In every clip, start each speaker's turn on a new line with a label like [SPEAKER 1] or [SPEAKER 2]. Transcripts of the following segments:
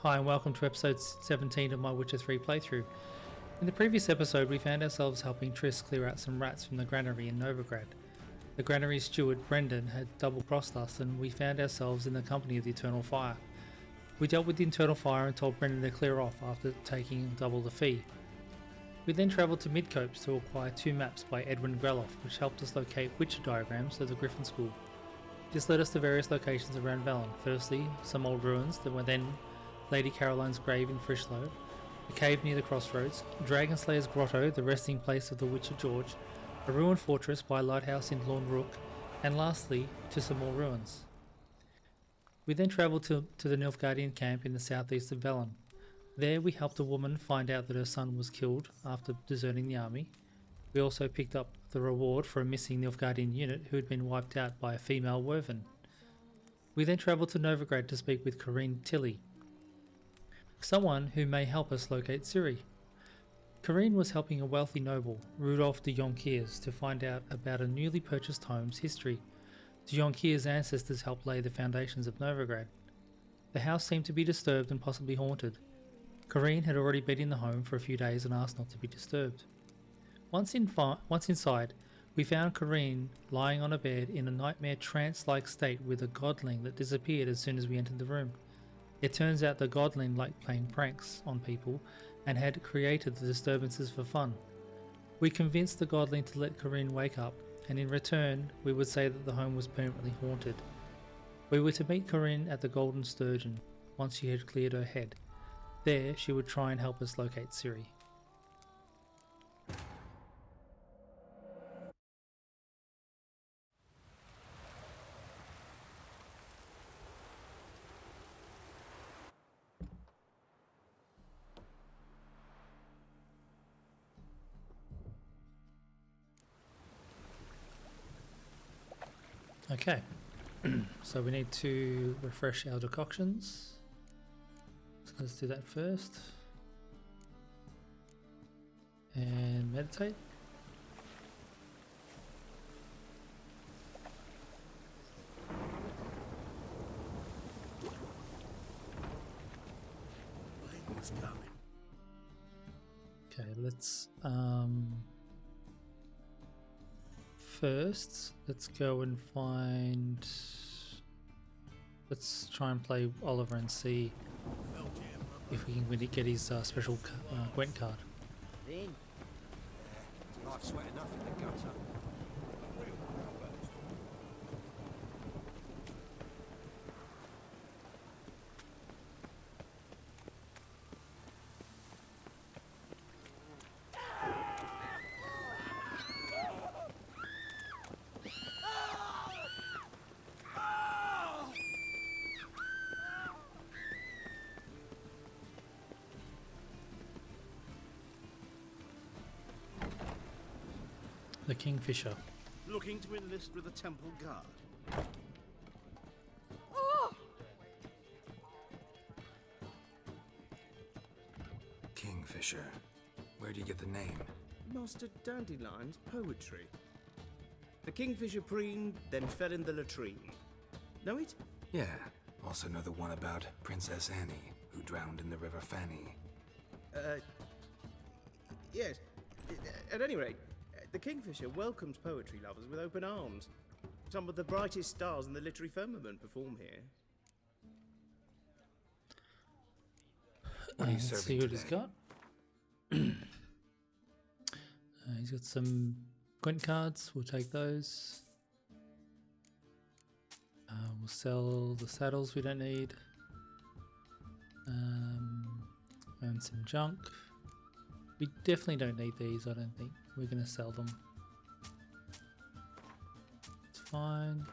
[SPEAKER 1] Hi and welcome to episode 17 of my Witcher 3 playthrough. In the previous episode we found ourselves helping Triss clear out some rats from the granary in Novigrad. The granary steward Brendan had double-crossed us and we found ourselves in the company of the Eternal Fire. We dealt with the Eternal Fire and told Brendan to clear off after taking double the fee. We then travelled to Midcopes to acquire 2 maps by Edwin Greloff which helped us locate Witcher diagrams of the Griffin School. This led us to various locations around Velen. Firstly, some old ruins that were then Lady Caroline's grave in Frischlow, a cave near the crossroads, Dragonslayer's Grotto, the resting place of the Witcher Georg, a ruined fortress by a lighthouse in Lornrook, and lastly, to some more ruins. We then travelled to the Nilfgaardian camp in the southeast of Velen. There we helped a woman find out that her son was killed after deserting the army. We also picked up the reward for a missing Nilfgaardian unit who had been wiped out by a female Werven. We then travelled to Novigrad to speak with Corinne Tilly, someone who may help us locate Ciri. Corinne was helping a wealthy noble, Rudolf de Jonkiers, to find out about a newly purchased home's history. De Jonkiers' ancestors helped lay the foundations of Novigrad. The house seemed to be disturbed and possibly haunted. Corinne had already been in the home for a few days and asked not to be disturbed. Once inside, we found Corinne lying on a bed in a nightmare trance-like state with a godling that disappeared as soon as we entered the room. It turns out the godling liked playing pranks on people and had created the disturbances for fun. We convinced the godling to let Corinne wake up, and in return we would say that the home was permanently haunted. We were to meet Corinne at the Golden Sturgeon once she had cleared her head. There she would try and help us locate Ciri. Okay, so we need to refresh our decoctions. So let's do that first. And meditate. Okay, let's first, let's go and find. Let's try and play Oliver and see if we can get his special Gwent card.
[SPEAKER 2] Then, life's wet enough in the gutter.
[SPEAKER 1] The Kingfisher.
[SPEAKER 3] Looking to enlist with the Temple Guard.
[SPEAKER 4] Kingfisher. Where do you get the name?
[SPEAKER 3] Master Dandelion's poetry. The Kingfisher preened, then fell in the latrine. Know it?
[SPEAKER 4] Yeah. Also know the one about Princess Annie, who drowned in the River Fanny.
[SPEAKER 3] Yes. At any rate, the Kingfisher welcomes poetry lovers with open arms. Some of the brightest stars in the literary firmament perform here.
[SPEAKER 4] What are you
[SPEAKER 1] Let's
[SPEAKER 4] serving
[SPEAKER 1] see what
[SPEAKER 4] today?
[SPEAKER 1] he's got. He's got some Gwent cards. We'll take those. We'll sell the saddles we don't need. Earn some junk. We definitely don't need these, I don't think. We're going to sell them. It's fine.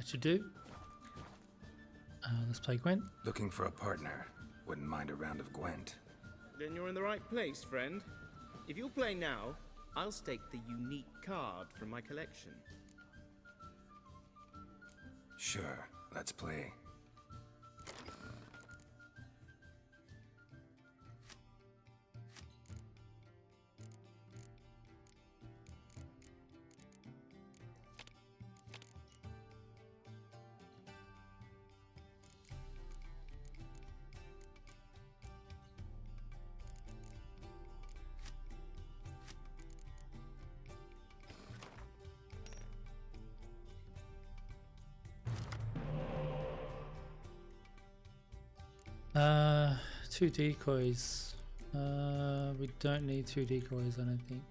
[SPEAKER 1] should do. Let's play Gwent.
[SPEAKER 4] Looking for a partner. Wouldn't mind a round of Gwent.
[SPEAKER 3] Then you're in the right place, friend. If you'll play now, I'll stake the unique card from my collection.
[SPEAKER 4] Sure, let's play.
[SPEAKER 1] Two decoys. We don't need two decoys, I don't think.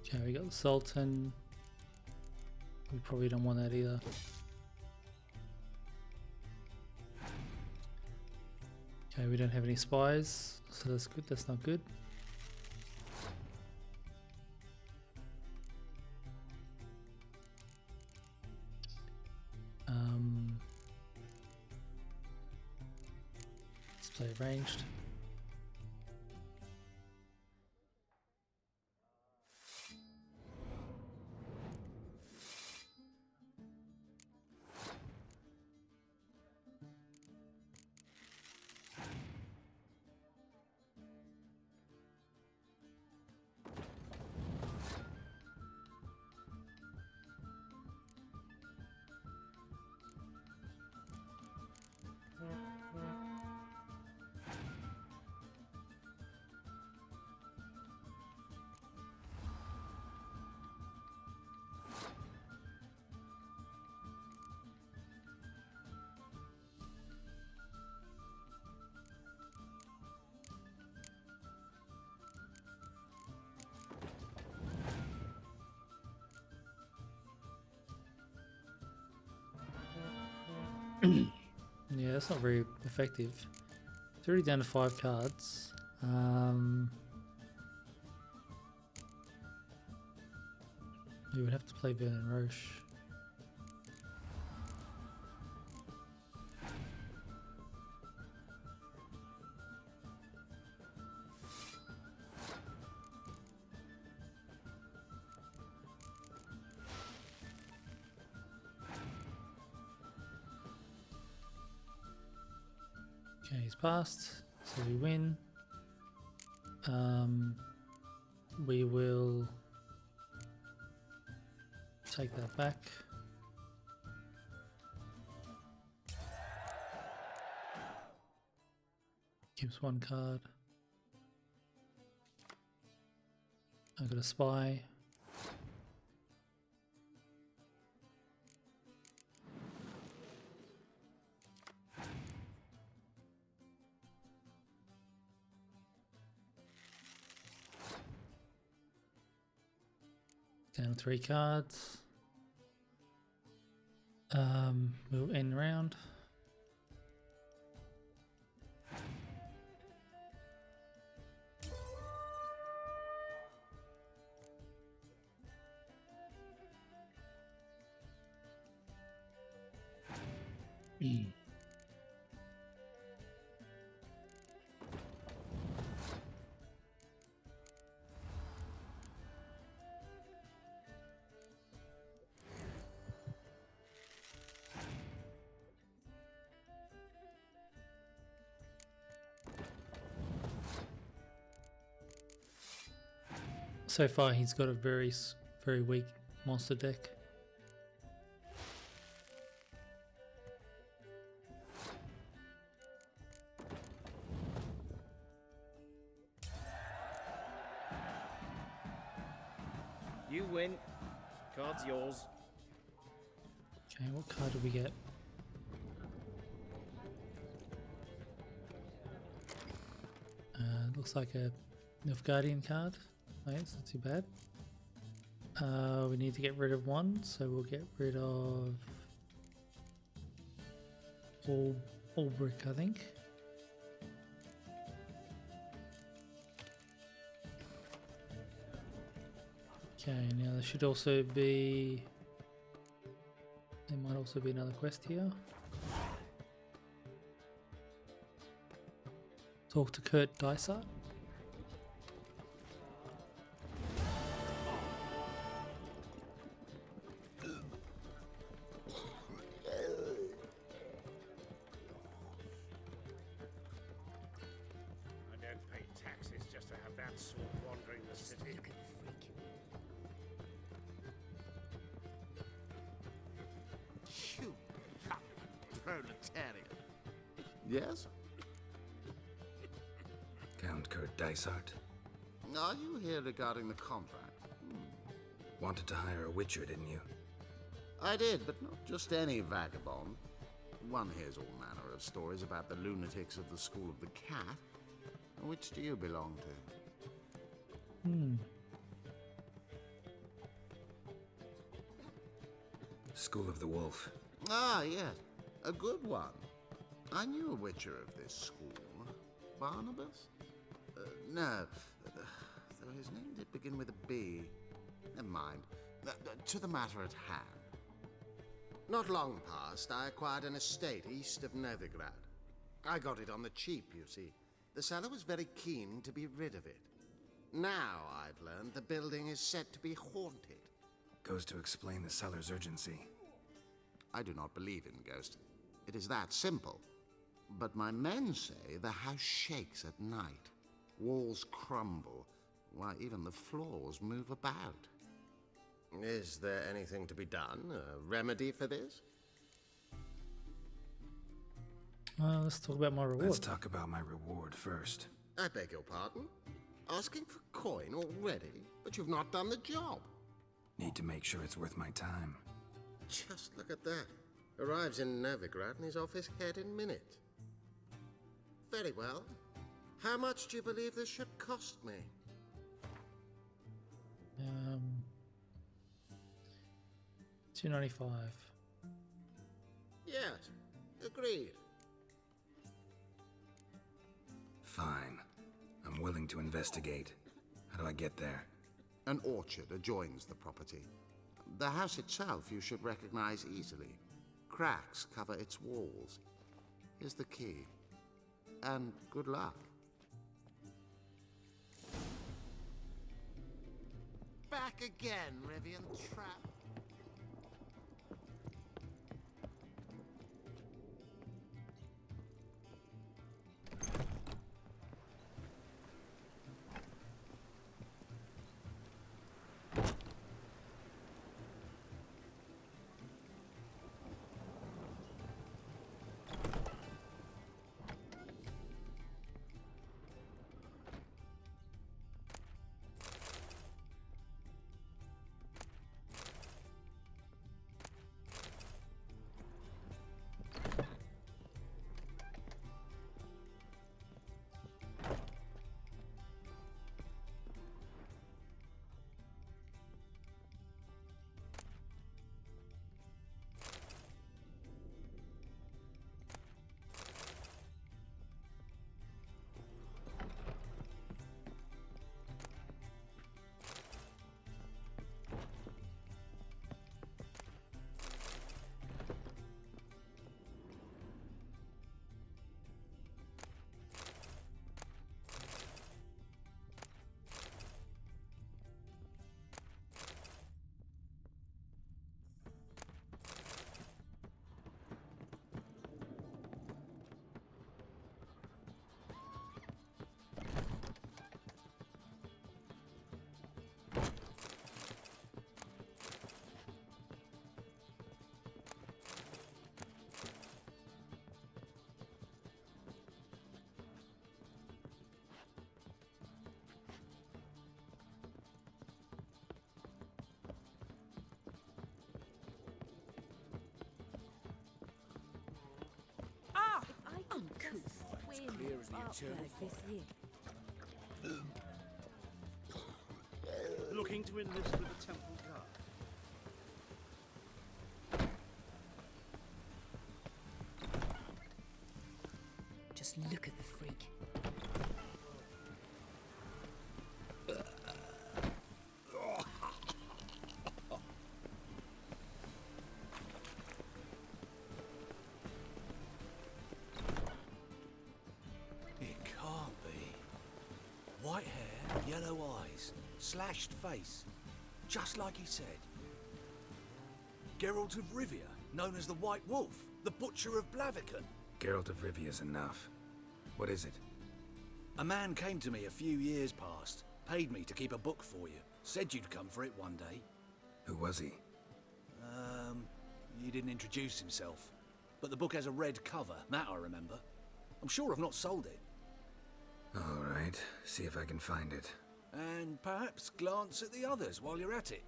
[SPEAKER 1] Okay, we got the Sultan. We probably don't want that either. Okay, we don't have any spies, so that's good. That's not good. Play ranged. Yeah, that's not very effective. It's already down to 5 cards. We would have to play Vernon Roche. Okay, he's passed, so we win. We will take that back. Keeps 1 card. I got a spy. Down 3 cards. We'll end round. So far, he's got a very weak monster deck.
[SPEAKER 3] You win. Card's yours.
[SPEAKER 1] Okay, what card did we get? Looks like a Nilfgaardian card. Okay, it's not too bad. We need to get rid of 1, so we'll get rid of all brick, I think. Okay, now there should also be There might also be another quest here. Talk to Kurt Dysart.
[SPEAKER 2] I don't pay taxes just to have that sort wandering the city.
[SPEAKER 5] Look at the freak.
[SPEAKER 6] You proletariat. Yes?
[SPEAKER 4] Count Kurt Dysart.
[SPEAKER 6] Are you here regarding the contract?
[SPEAKER 4] Wanted to hire a witcher, didn't you?
[SPEAKER 6] I did, but not just any vagabond. One hears all manner of stories about the lunatics of the School of the Cat. Which do you belong to?
[SPEAKER 4] School of the Wolf.
[SPEAKER 6] Ah, yes. A good one. I knew a witcher of this school. Barnabas? No. Though his name did begin with a B. Never mind. To the matter at hand. Not long past, I acquired an estate east of Novigrad. I got it on the cheap, you see. The seller was very keen to be rid of it. Now, I've learned the building is said to be haunted.
[SPEAKER 4] Goes to explain the seller's urgency.
[SPEAKER 6] I do not believe in ghosts. It is that simple. But my men say the house shakes at night. Walls crumble. Why, even the floors move about. Is there anything to be done? A remedy for this?
[SPEAKER 1] Let's talk about my reward.
[SPEAKER 4] Let's talk about my reward first.
[SPEAKER 6] I beg your pardon? Asking for coin already? But you've not done the job.
[SPEAKER 4] Need to make sure it's worth my time.
[SPEAKER 6] Just look at that. Arrives in Novigrad and is off his head in minutes. Very well. How much do you believe this should cost me?
[SPEAKER 1] 295.
[SPEAKER 6] Yes, agreed.
[SPEAKER 4] Fine. I'm willing to investigate. How do I get there?
[SPEAKER 6] An orchard adjoins the property. The house itself you should recognize easily. Cracks cover its walls. Here's the key. And good luck. Back again, Rivian Trap.
[SPEAKER 2] Clear as the eternal fire.
[SPEAKER 3] Looking to enlist with the temple guard.
[SPEAKER 5] Just look at the freak.
[SPEAKER 2] eyes, slashed face, just like he said. Geralt of Rivia, known as the White Wolf, the Butcher of Blaviken.
[SPEAKER 4] Geralt of Rivia's enough. What is it?
[SPEAKER 2] A man came to me a few years past, paid me to keep a book for you, said you'd come for it one day.
[SPEAKER 4] Who was he?
[SPEAKER 2] He didn't introduce himself, but the book has a red cover, that I remember. I'm sure I've not sold it.
[SPEAKER 4] All right, see if I can find it.
[SPEAKER 2] And perhaps glance at the others while you're at it.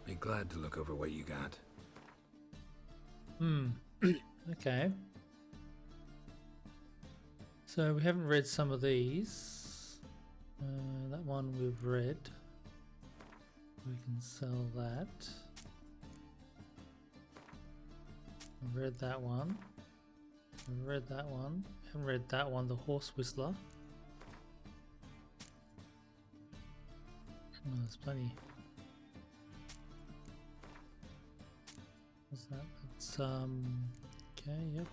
[SPEAKER 4] Be glad to look over what you got.
[SPEAKER 1] Okay. So we haven't read some of these. That one we've read. We can sell that. I've read that one. I've read that one. Haven't read that one, the Horse Whistler. Oh, there's plenty. What's that? It's okay, yep.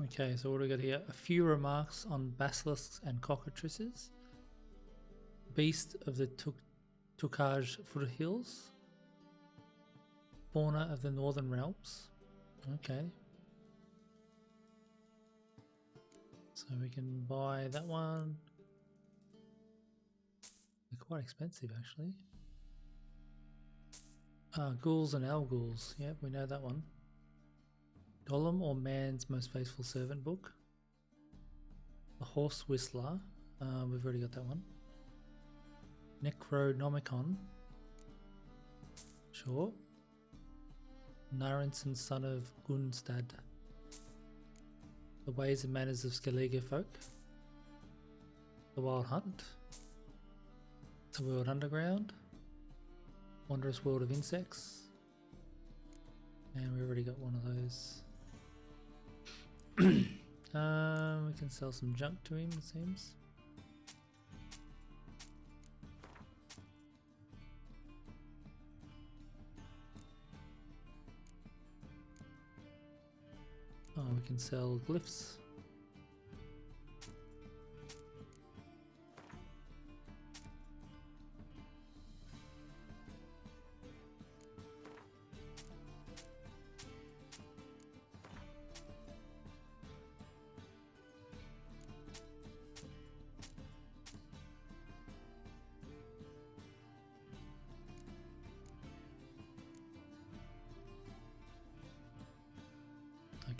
[SPEAKER 1] Okay, so what do we got here? A few remarks on basilisks and cockatrices. Beast of the Tukaj foothills. Fauna of the northern realms. Okay. So we can buy that one. They're quite expensive actually. Ghouls and Elghouls. Yep, we know that one. Gollum or Man's Most Faithful Servant book. The Horse Whistler. We've already got that one. Necronomicon. Sure. Narenson, son of Gunstad. The Ways and Manners of Skellige Folk. The Wild Hunt. The World Underground. Wondrous World of Insects. And we already got one of those. We can sell some junk to him, it seems. Oh, we can sell glyphs.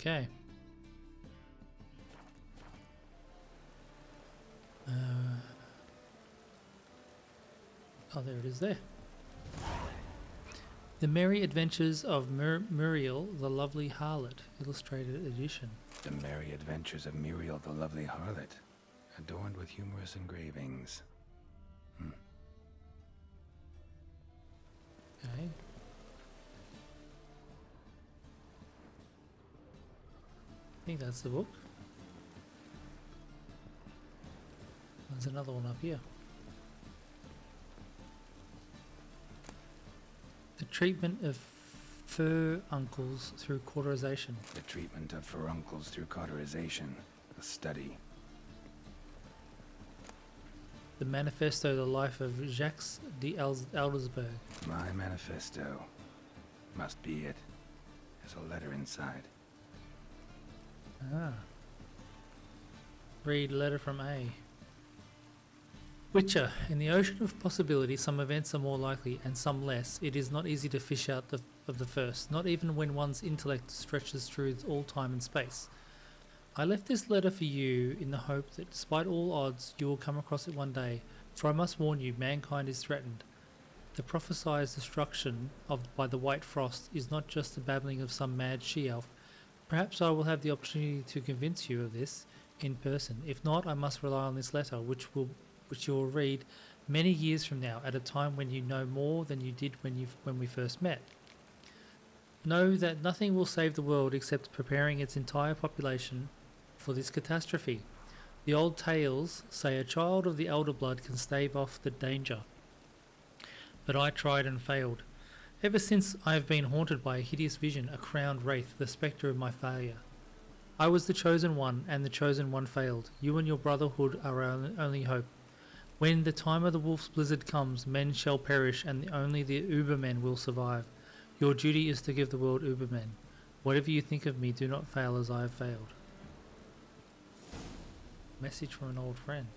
[SPEAKER 1] Okay. Oh, there it is there. The Merry Adventures of Muriel, the Lovely Harlot, illustrated edition.
[SPEAKER 4] The Merry Adventures of Muriel the Lovely Harlot, adorned with humorous engravings.
[SPEAKER 1] Okay. I think that's the book. There's another one up here. The treatment of furuncles through cauterization.
[SPEAKER 4] The treatment of furuncles through cauterization, a study.
[SPEAKER 1] The Manifesto, the Life of Jacques de Eldersberg.
[SPEAKER 4] My manifesto. Must be it. There's a letter inside.
[SPEAKER 1] Ah. Read letter from A. Witcher, in the ocean of possibility, some events are more likely and some less. It is not easy to fish out of the first, not even when one's intellect stretches through all time and space. I left this letter for you in the hope that despite all odds you will come across it one day, for I must warn you, mankind is threatened. The prophesied destruction by the White Frost is not just the babbling of some mad she-elf. Perhaps I will have the opportunity to convince you of this in person. If not, I must rely on this letter, which you will read many years from now, at a time when you know more than you did when we first met. Know that nothing will save the world except preparing its entire population for this catastrophe. The old tales say a child of the elder blood can stave off the danger. But I tried and failed. Ever since I have been haunted by a hideous vision, a crowned wraith, the spectre of my failure. I was the chosen one, and the chosen one failed. You and your brotherhood are our only hope. When the time of the wolf's blizzard comes, men shall perish, and only the Ubermen will survive. Your duty is to give the world Ubermen. Whatever you think of me, do not fail as I have failed. Message from an old friend.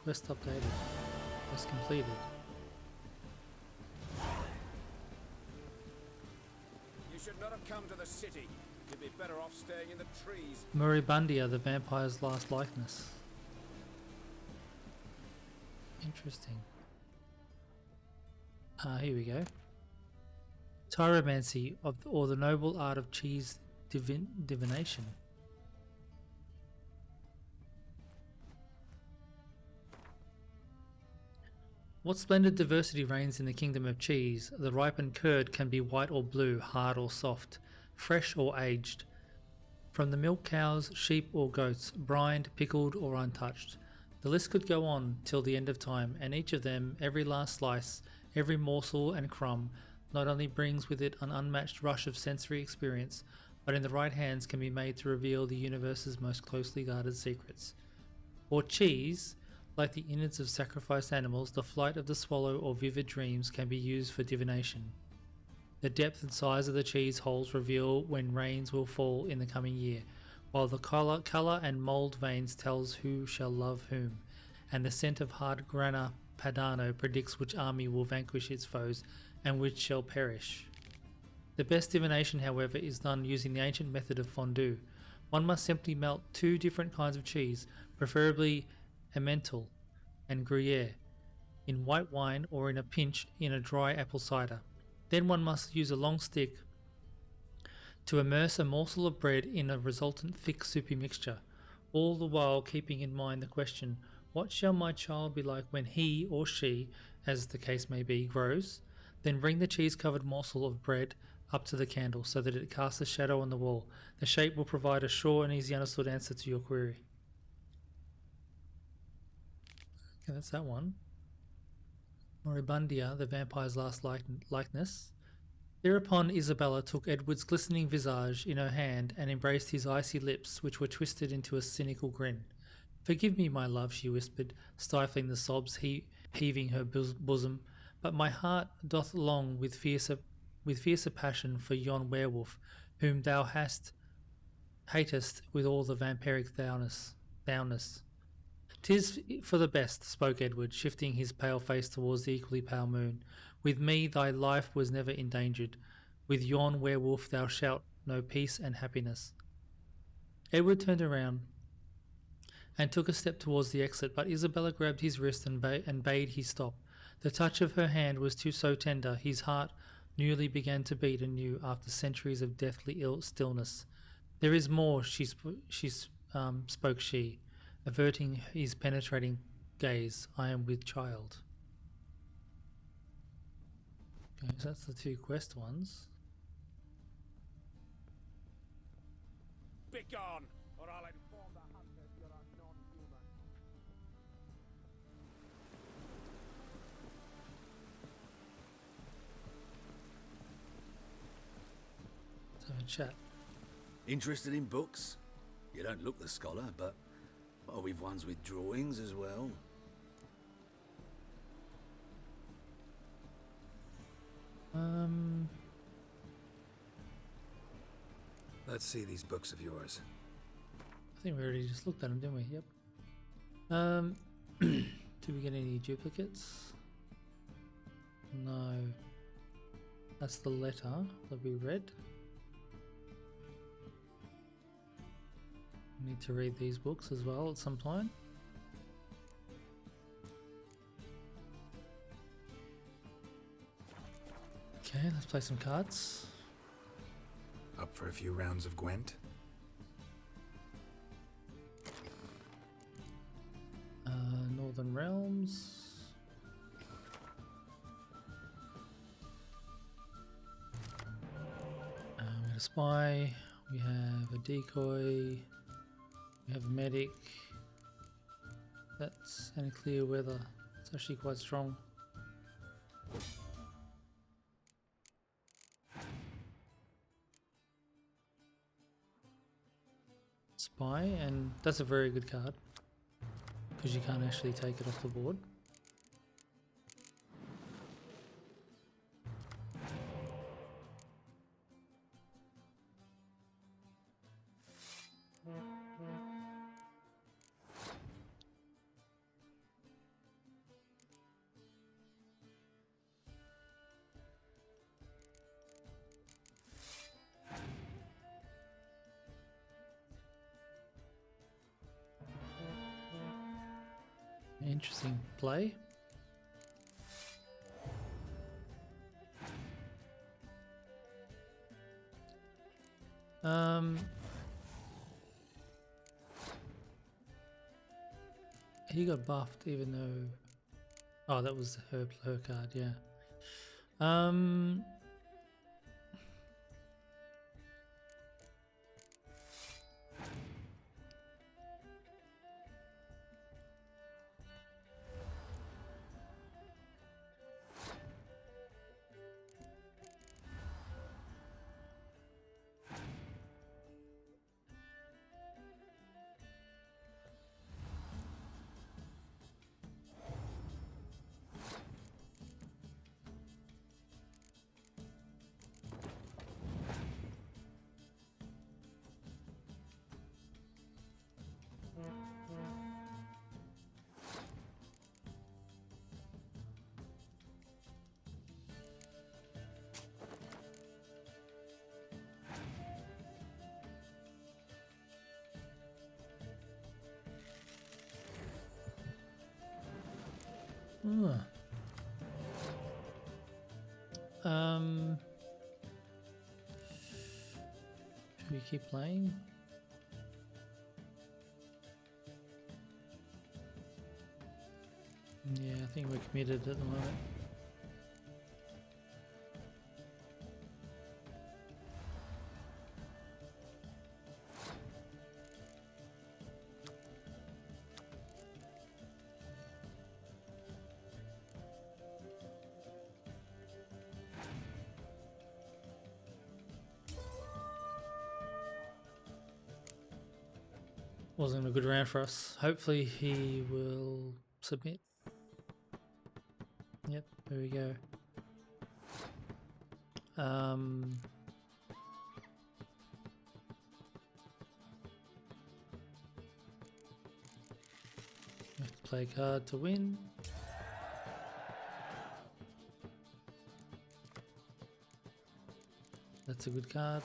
[SPEAKER 1] Quest updated. Quest completed.
[SPEAKER 5] You should not have come to the city. You'd be better off staying in the trees.
[SPEAKER 1] Moribundia, the vampire's last likeness. Interesting. Here we go. Tyromancy, or the noble art of cheese divination. What splendid diversity reigns in the kingdom of cheese. The ripened curd can be white or blue, hard or soft, fresh or aged. From the milk cows, sheep or goats, brined, pickled or untouched. The list could go on till the end of time, and each of them, every last slice, every morsel and crumb, not only brings with it an unmatched rush of sensory experience, but in the right hands can be made to reveal the universe's most closely guarded secrets. Or cheese, like the innards of sacrificed animals, the flight of the swallow or vivid dreams can be used for divination. The depth and size of the cheese holes reveal when rains will fall in the coming year, while the colour and mould veins tells who shall love whom, and the scent of hard grana padano predicts which army will vanquish its foes and which shall perish. The best divination, however, is done using the ancient method of fondue. One must simply melt two different kinds of cheese, preferably Emmental and Gruyere, in white wine or in a pinch in a dry apple cider. Then one must use a long stick to immerse a morsel of bread in a resultant thick soupy mixture, all the while keeping in mind the question, what shall my child be like when he or she, as the case may be, grows? Then bring the cheese-covered morsel of bread up to the candle so that it casts a shadow on the wall. The shape will provide a sure and easy understood answer to your query. Okay, that's that one. Moribundia, the vampire's last likeness. Thereupon Isabella took Edward's glistening visage in her hand and embraced his icy lips, which were twisted into a cynical grin. "Forgive me, my love," she whispered, stifling the sobs heaving her bosom, "but my heart doth long with fiercer passion for yon werewolf, whom thou hatest with all the vampiric thou-ness. 'Tis for the best," spoke Edward, shifting his pale face towards the equally pale moon. "With me thy life was never endangered. With yon werewolf thou shalt know peace and happiness." Edward turned around and took a step towards the exit, but Isabella grabbed his wrist and bade he stop. The touch of her hand was so tender, his heart newly began to beat anew after centuries of deathly stillness. "There is more," spoke she, averting his penetrating gaze. "I am with child." Okay, so that's the two quest ones.
[SPEAKER 5] Begone, or I'll inform the hunters you're a non-human.
[SPEAKER 1] So chat.
[SPEAKER 2] Interested in books? You don't look the scholar, but we've ones with drawings as well.
[SPEAKER 4] Let's see these books of yours.
[SPEAKER 1] I think we already just looked at them, didn't we? Yep. Do we get any duplicates? No. That's the letter that we read. We need to read these books as well at some point. Okay, let's play some cards.
[SPEAKER 4] Up for a few rounds of Gwent?
[SPEAKER 1] Northern Realms. We got a spy. We have a decoy. We have a medic. That's in clear weather. It's actually quite strong. Spy, and that's a very good card because you can't actually take it off the board. Interesting play. He got buffed even though... Oh, that was her card, yeah. Should we keep playing? Yeah, I think we're committed at the moment. Wasn't a good round for us. Hopefully he will submit. Yep, there we go. We have to play a card to win. That's a good card.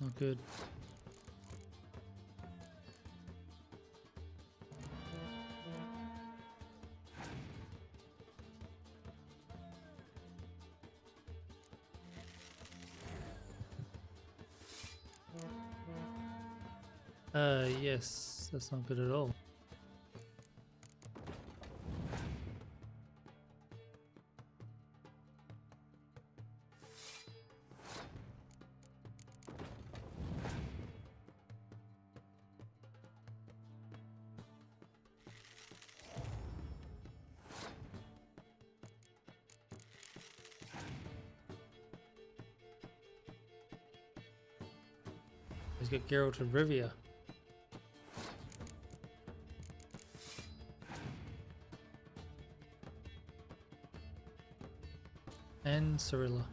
[SPEAKER 1] Not good. Yes, that's not good at all. He's got Geralt of Rivia. And Cyrilla.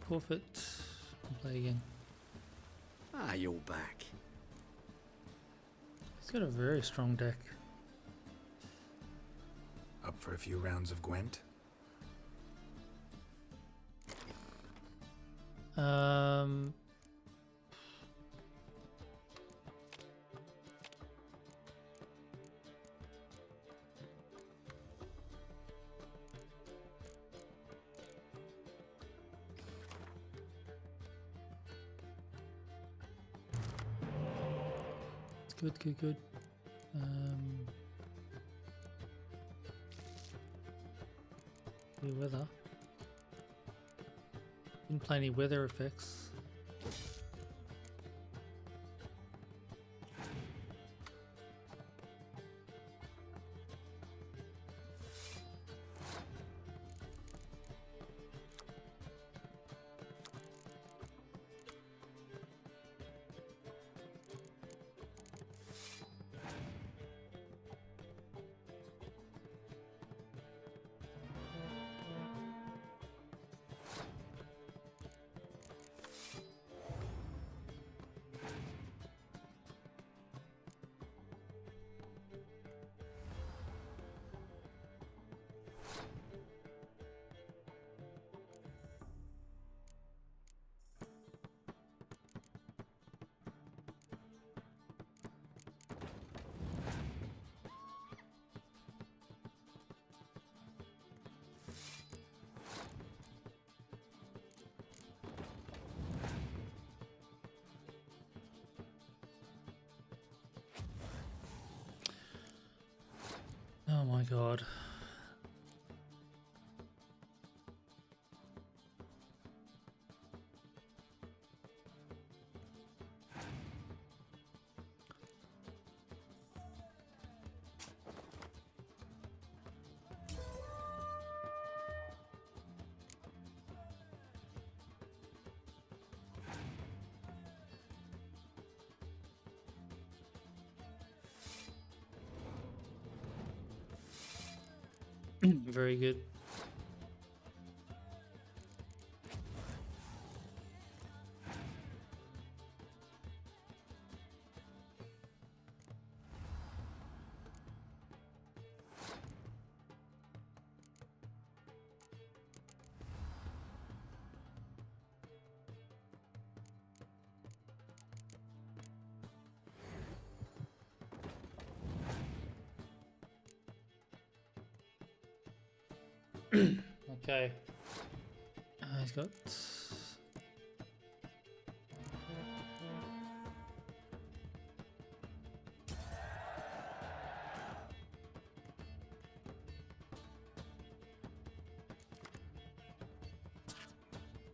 [SPEAKER 1] Forfeit and play again.
[SPEAKER 2] Ah, you're back.
[SPEAKER 1] He's got a very strong deck.
[SPEAKER 4] Up for a few rounds of Gwent?
[SPEAKER 1] Good. New weather. Didn't play any weather effects. Oh my god. Very good. Okay. He's got...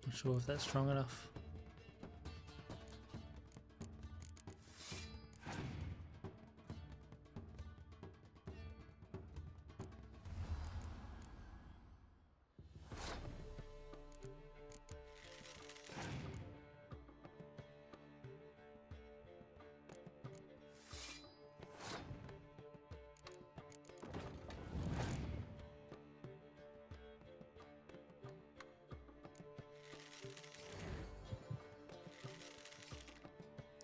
[SPEAKER 1] Not sure if that's strong enough.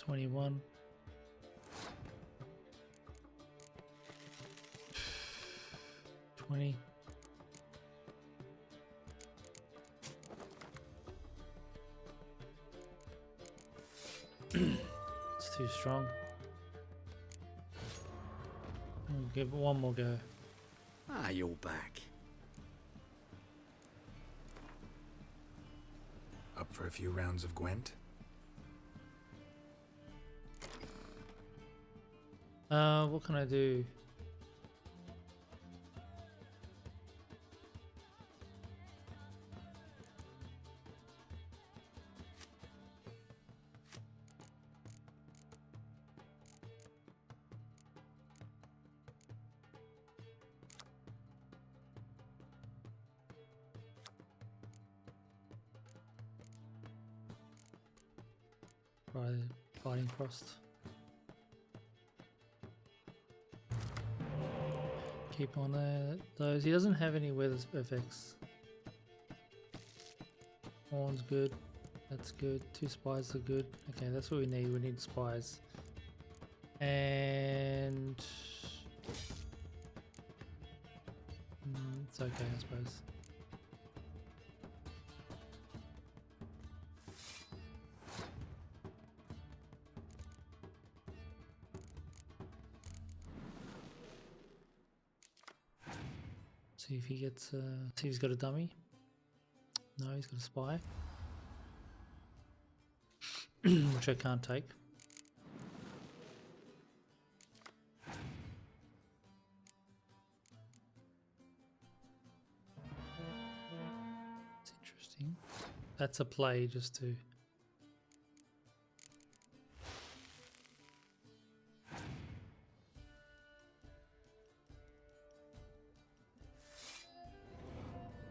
[SPEAKER 1] $21. $20. It's too strong. We'll give it one more go.
[SPEAKER 2] Ah, you're back.
[SPEAKER 4] Up for a few rounds of Gwent?
[SPEAKER 1] What can I do? Biting Frost. Keep on those. He doesn't have any weather effects. Horn's good. That's good. 2 spies are good. Okay, that's what we need. We need spies. And it's okay, I suppose. See if he gets. See if he's got a dummy. No, he's got a spy, which I can't take. It's interesting. That's a play just to.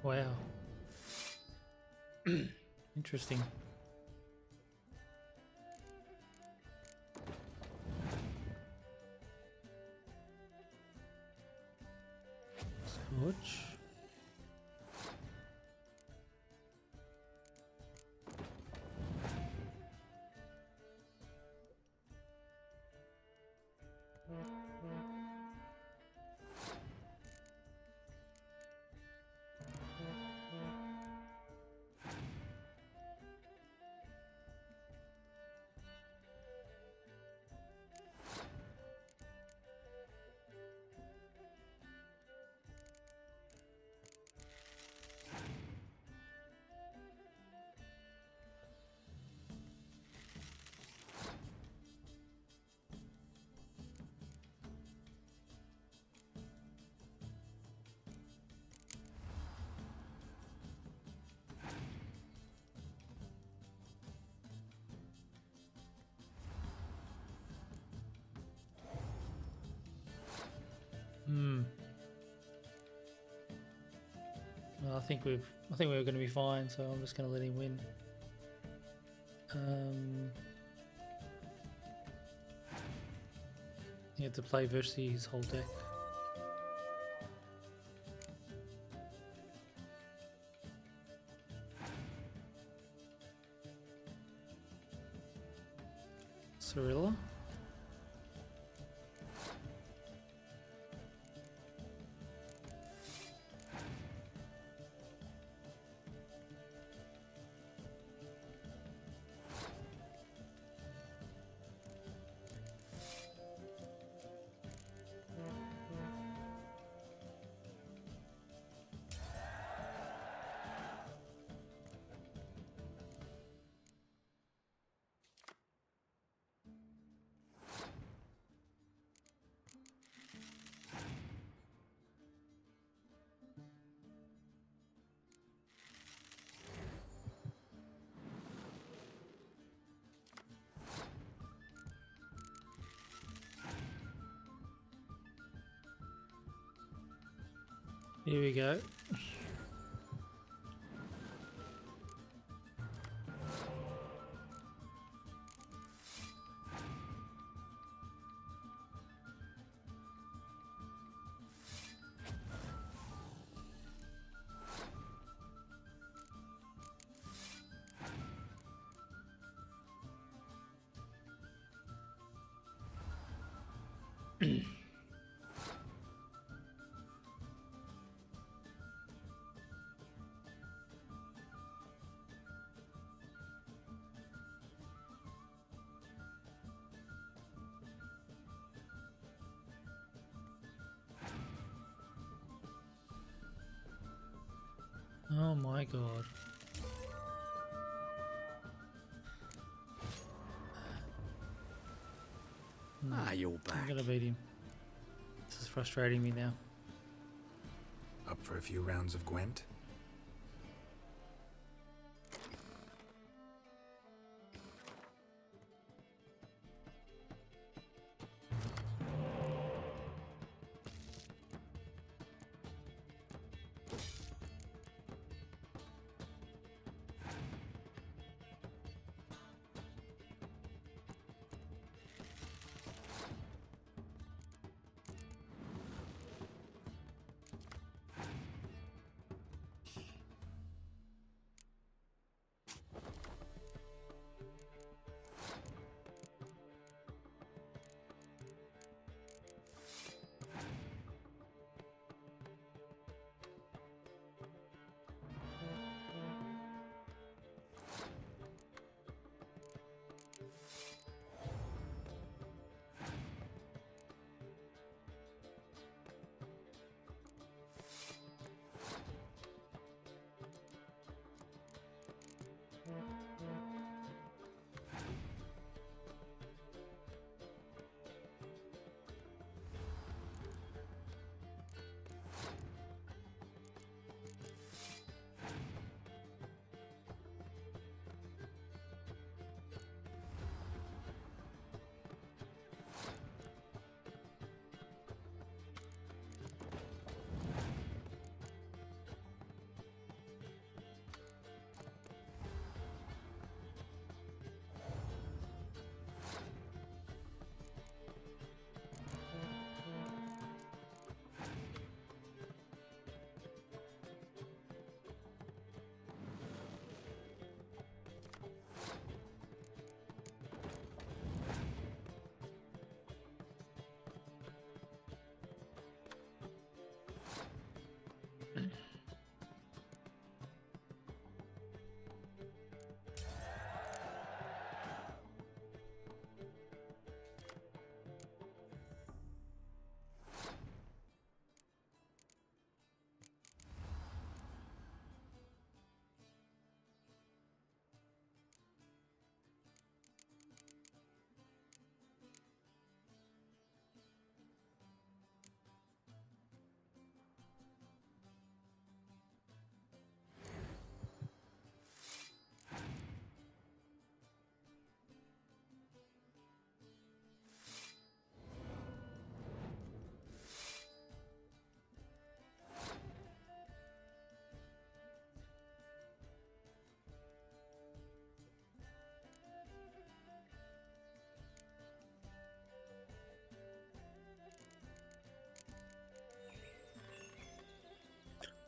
[SPEAKER 1] Wow. Interesting. Scorch. Well, I think we were going to be fine, so I'm just going to let him win. You have to play versus his whole deck. Cirilla. Here we go. Oh my god.
[SPEAKER 2] Ah, you're
[SPEAKER 1] I'm
[SPEAKER 2] back.
[SPEAKER 1] gonna beat him. This is frustrating me now.
[SPEAKER 4] Up for a few rounds of Gwent?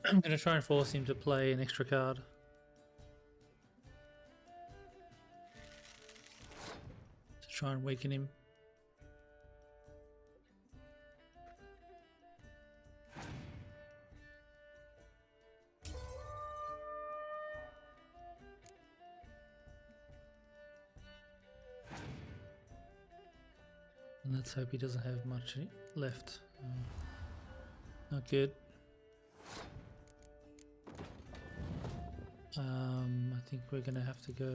[SPEAKER 1] I'm going to try and force him to play an extra card. To try and weaken him. And let's hope he doesn't have much left. Not good. I think we're gonna have to go.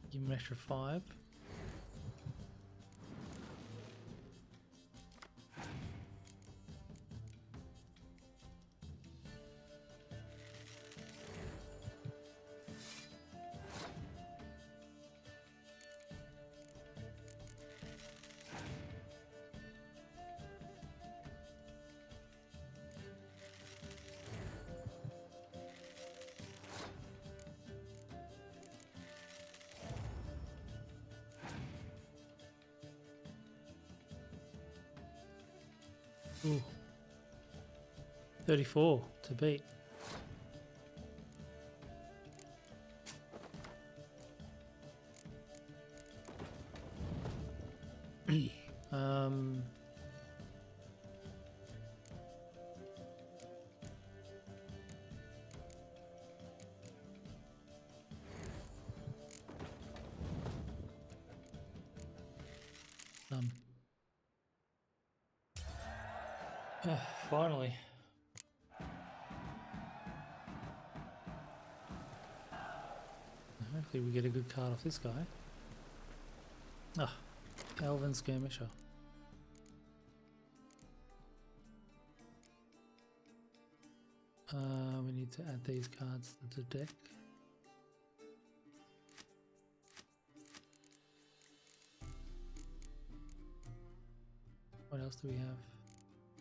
[SPEAKER 1] Give him an extra 5. Ooh. 34 to beat. um, Finally. Hopefully we get a good card off this guy. Ah, Elven Skirmisher. We need to add these cards to the deck. What else do we have?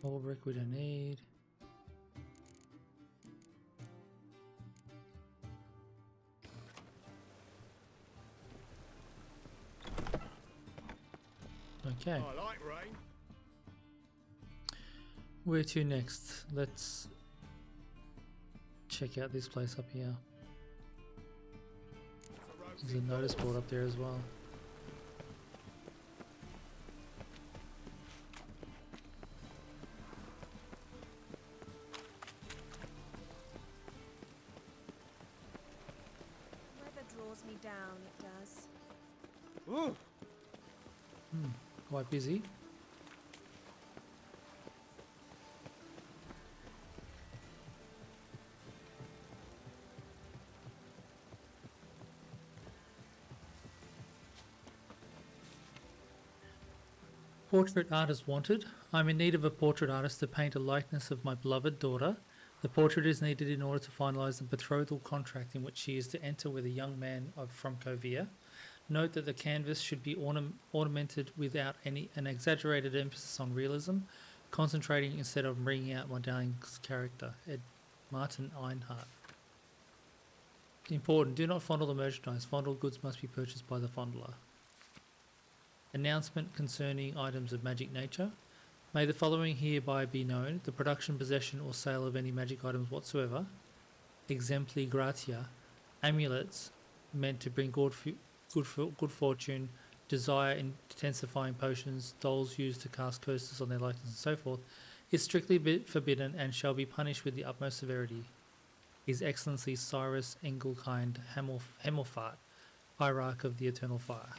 [SPEAKER 1] All brick we don't need. Okay.
[SPEAKER 5] I like rain.
[SPEAKER 1] Where to next? Let's check out this place up here. There's a notice board up there as well.
[SPEAKER 7] Me down, it does.
[SPEAKER 5] Ooh.
[SPEAKER 1] Quite busy. Portrait artist wanted. I'm in need of a portrait artist to paint a likeness of my beloved daughter. The portrait is needed in order to finalise the betrothal contract in which she is to enter with a young man from Kovir. Note that the canvas should be ornamented without an exaggerated emphasis on realism, concentrating instead of bringing out my darling's character, Martin Einhardt. Important, do not fondle the merchandise. Fondled goods must be purchased by the fondler. Announcement concerning items of magic nature. May the following hereby be known: the production, possession or sale of any magic items whatsoever, exempli gratia, amulets meant to bring good fortune, desire intensifying potions, dolls used to cast curses on their likeness and so forth, is strictly forbidden and shall be punished with the utmost severity. His Excellency Cyrus Engelkind Hemmelfart, Hierarch of the Eternal Fire.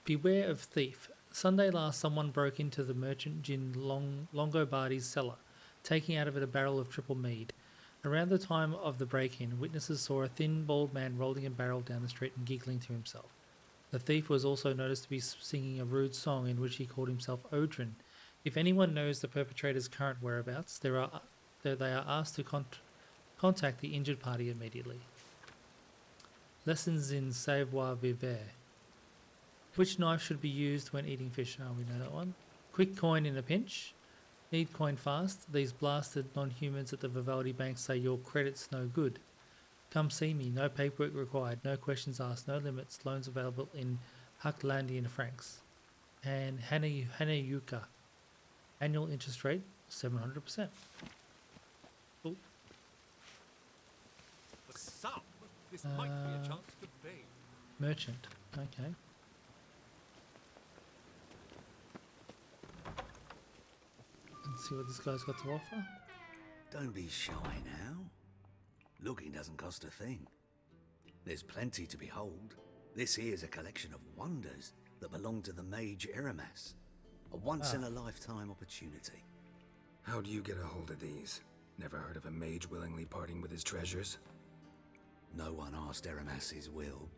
[SPEAKER 1] Beware of thief. Sunday last, someone broke into the merchant gin Longobardi's cellar, taking out of it a barrel of triple mead. Around the time of the break-in, witnesses saw a thin, bald man rolling a barrel down the street and giggling to himself. The thief was also noticed to be singing a rude song in which he called himself Odrin. If anyone knows the perpetrator's current whereabouts, they are asked to contact the injured party immediately. Lessons in savoir-vivre. Which knife should be used when eating fish? Oh, we know that one. Quick coin in a pinch. Need coin fast. These blasted non-humans at the Vivaldi Bank say your credit's no good. Come see me. No paperwork required. No questions asked. No limits. Loans available in Hucklandian francs. And Hanayuka. Annual interest rate 700%. Cool.
[SPEAKER 8] The sum. This might be a chance to bathe.
[SPEAKER 1] Merchant. Okay. Let's see what this guy's got to offer.
[SPEAKER 2] Don't be shy now. Looking doesn't cost a thing. There's plenty to behold. This here's a collection of wonders that belong to the mage Eramas. A once-in-a-lifetime opportunity.
[SPEAKER 4] How do you get a hold of these? Never heard of a mage willingly parting with his treasures?
[SPEAKER 2] No one asked Eramas' will.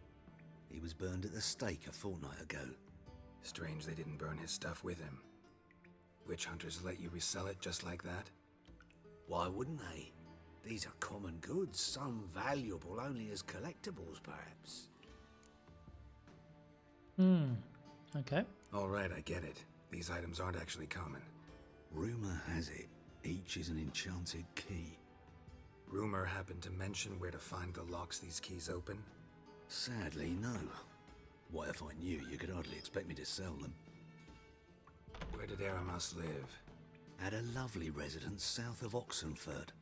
[SPEAKER 2] He was burned at the stake a fortnight ago.
[SPEAKER 4] Strange they didn't burn his stuff with him. Witch hunters let you resell it just like that?
[SPEAKER 2] Why wouldn't they? These are common goods, some valuable only as collectibles, perhaps.
[SPEAKER 1] Okay.
[SPEAKER 4] Alright, I get it. These items aren't actually common.
[SPEAKER 2] Rumor has it, each is an enchanted key.
[SPEAKER 4] Rumor happened to mention where to find the locks these keys open?
[SPEAKER 2] Sadly, no. What if I knew? You could hardly expect me to sell them.
[SPEAKER 4] Where did Eramas live?
[SPEAKER 2] At a lovely residence south of Oxenford.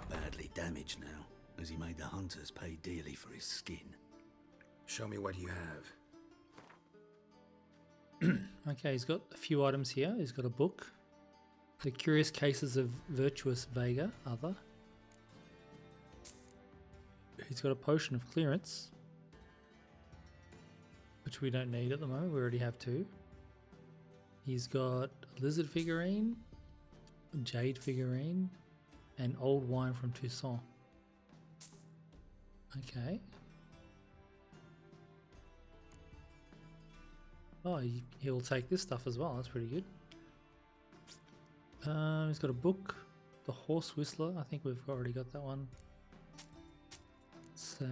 [SPEAKER 2] Badly damaged now, as he made the hunters pay dearly for his skin.
[SPEAKER 4] Show me what you have.
[SPEAKER 1] Okay, he's got a few items here. He's got a book. The Curious Cases of Virtuous Vega, other. He's got a potion of clearance, which we don't need at the moment. We already have two. He's got a lizard figurine, a jade figurine, and old wine from Toussaint. Okay. Oh, he'll take this stuff as well. That's pretty good. He's got a book, The Horse Whistler. I think we've already got that one. Sell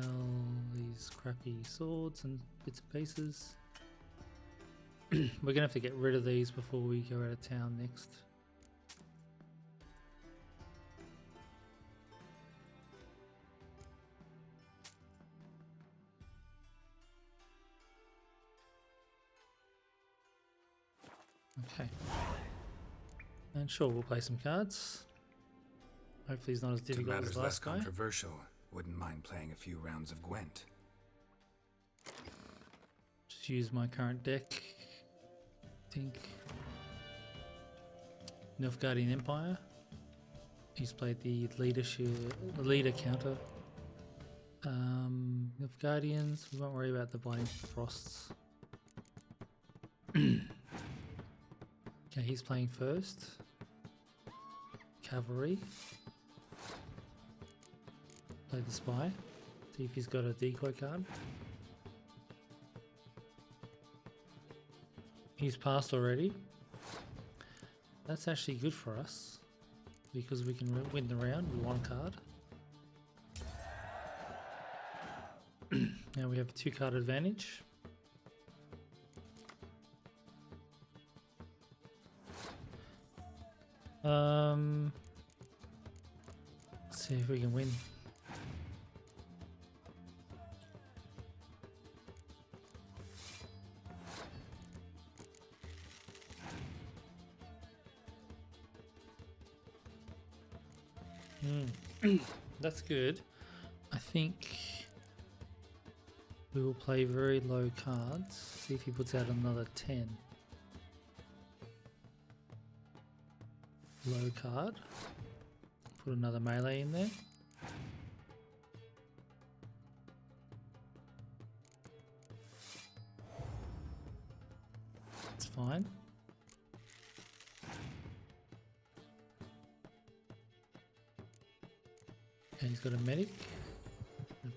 [SPEAKER 1] these crappy swords and bits and pieces. We're gonna have to get rid of these before we go out of town next. Okay. And sure, we'll play some cards. Hopefully he's not as
[SPEAKER 4] To
[SPEAKER 1] difficult as
[SPEAKER 4] matters
[SPEAKER 1] the
[SPEAKER 4] less
[SPEAKER 1] last guy.
[SPEAKER 4] controversial, wouldn't mind playing a few rounds of Gwent.
[SPEAKER 1] Just use my current deck. I think Nilfgaardian Empire. He's played the leader counter. Nilfgaardians, we won't worry about the Blinding Frosts. Okay, he's playing first. Cavalry. Play the spy. See if he's got a decoy card. He's passed already. That's actually good for us because we can win the round with one card. Now we have a 2-card advantage. Let's see if we can win. That's good. I think we will play very low cards. See if he puts out another 10. Low card. Put another melee in there. It's fine. Okay, he's got a medic.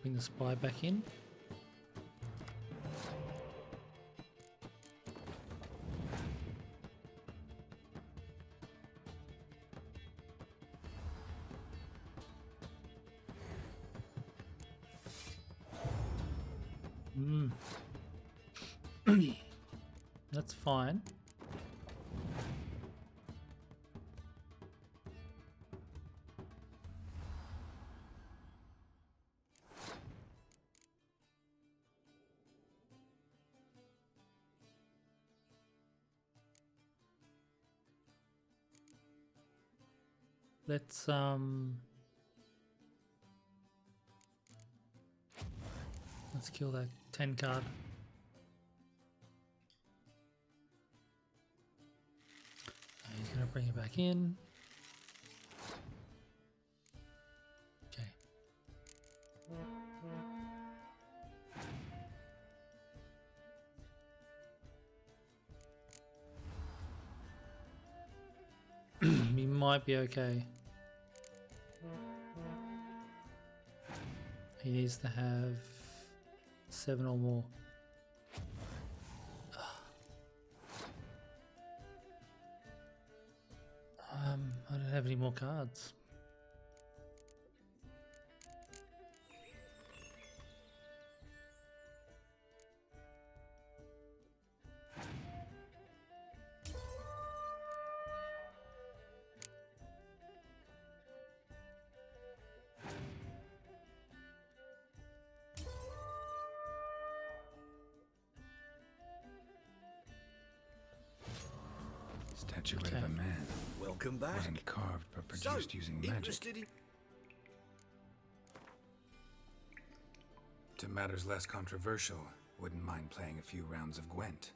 [SPEAKER 1] Bring the spy back in. That's fine. let's kill that 10 card. He's gonna bring it back in. Okay. We might be okay. He needs to have 7 or more. I don't have any more cards.
[SPEAKER 4] Statuette of a man.
[SPEAKER 2] Welcome back.
[SPEAKER 4] Wasn't carved but produced using magic.
[SPEAKER 2] Interested in...
[SPEAKER 4] To matters less controversial, wouldn't mind playing a few rounds of Gwent.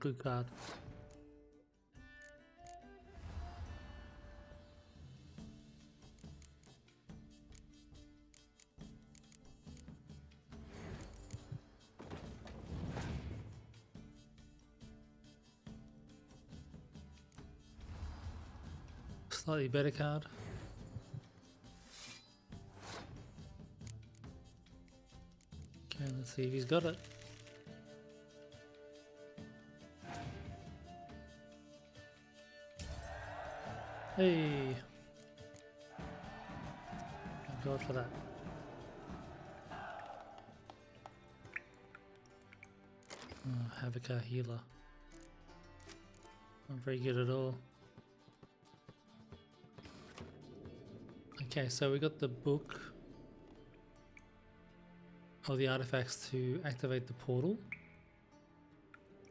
[SPEAKER 1] Good card. Slightly better card. Okay, let's see if he's got it. Hey! Thank God for that. Oh, Havekar healer. Not very good at all. Okay, so we got the book of the artifacts to activate the portal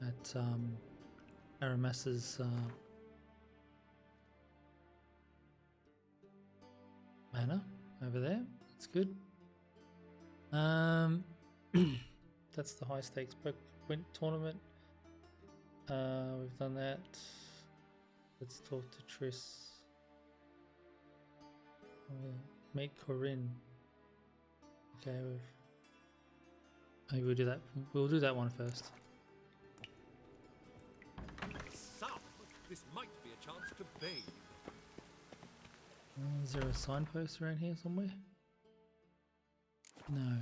[SPEAKER 1] at Aramas's manor over there. That's good. That's the high stakes Gwent tournament. We've done that. Let's talk to Triss. Meet Corinne. Okay, maybe we'll do that. We'll do that one first.
[SPEAKER 8] Some, this might be a chance to bathe.
[SPEAKER 1] Is there a signpost around here somewhere? No.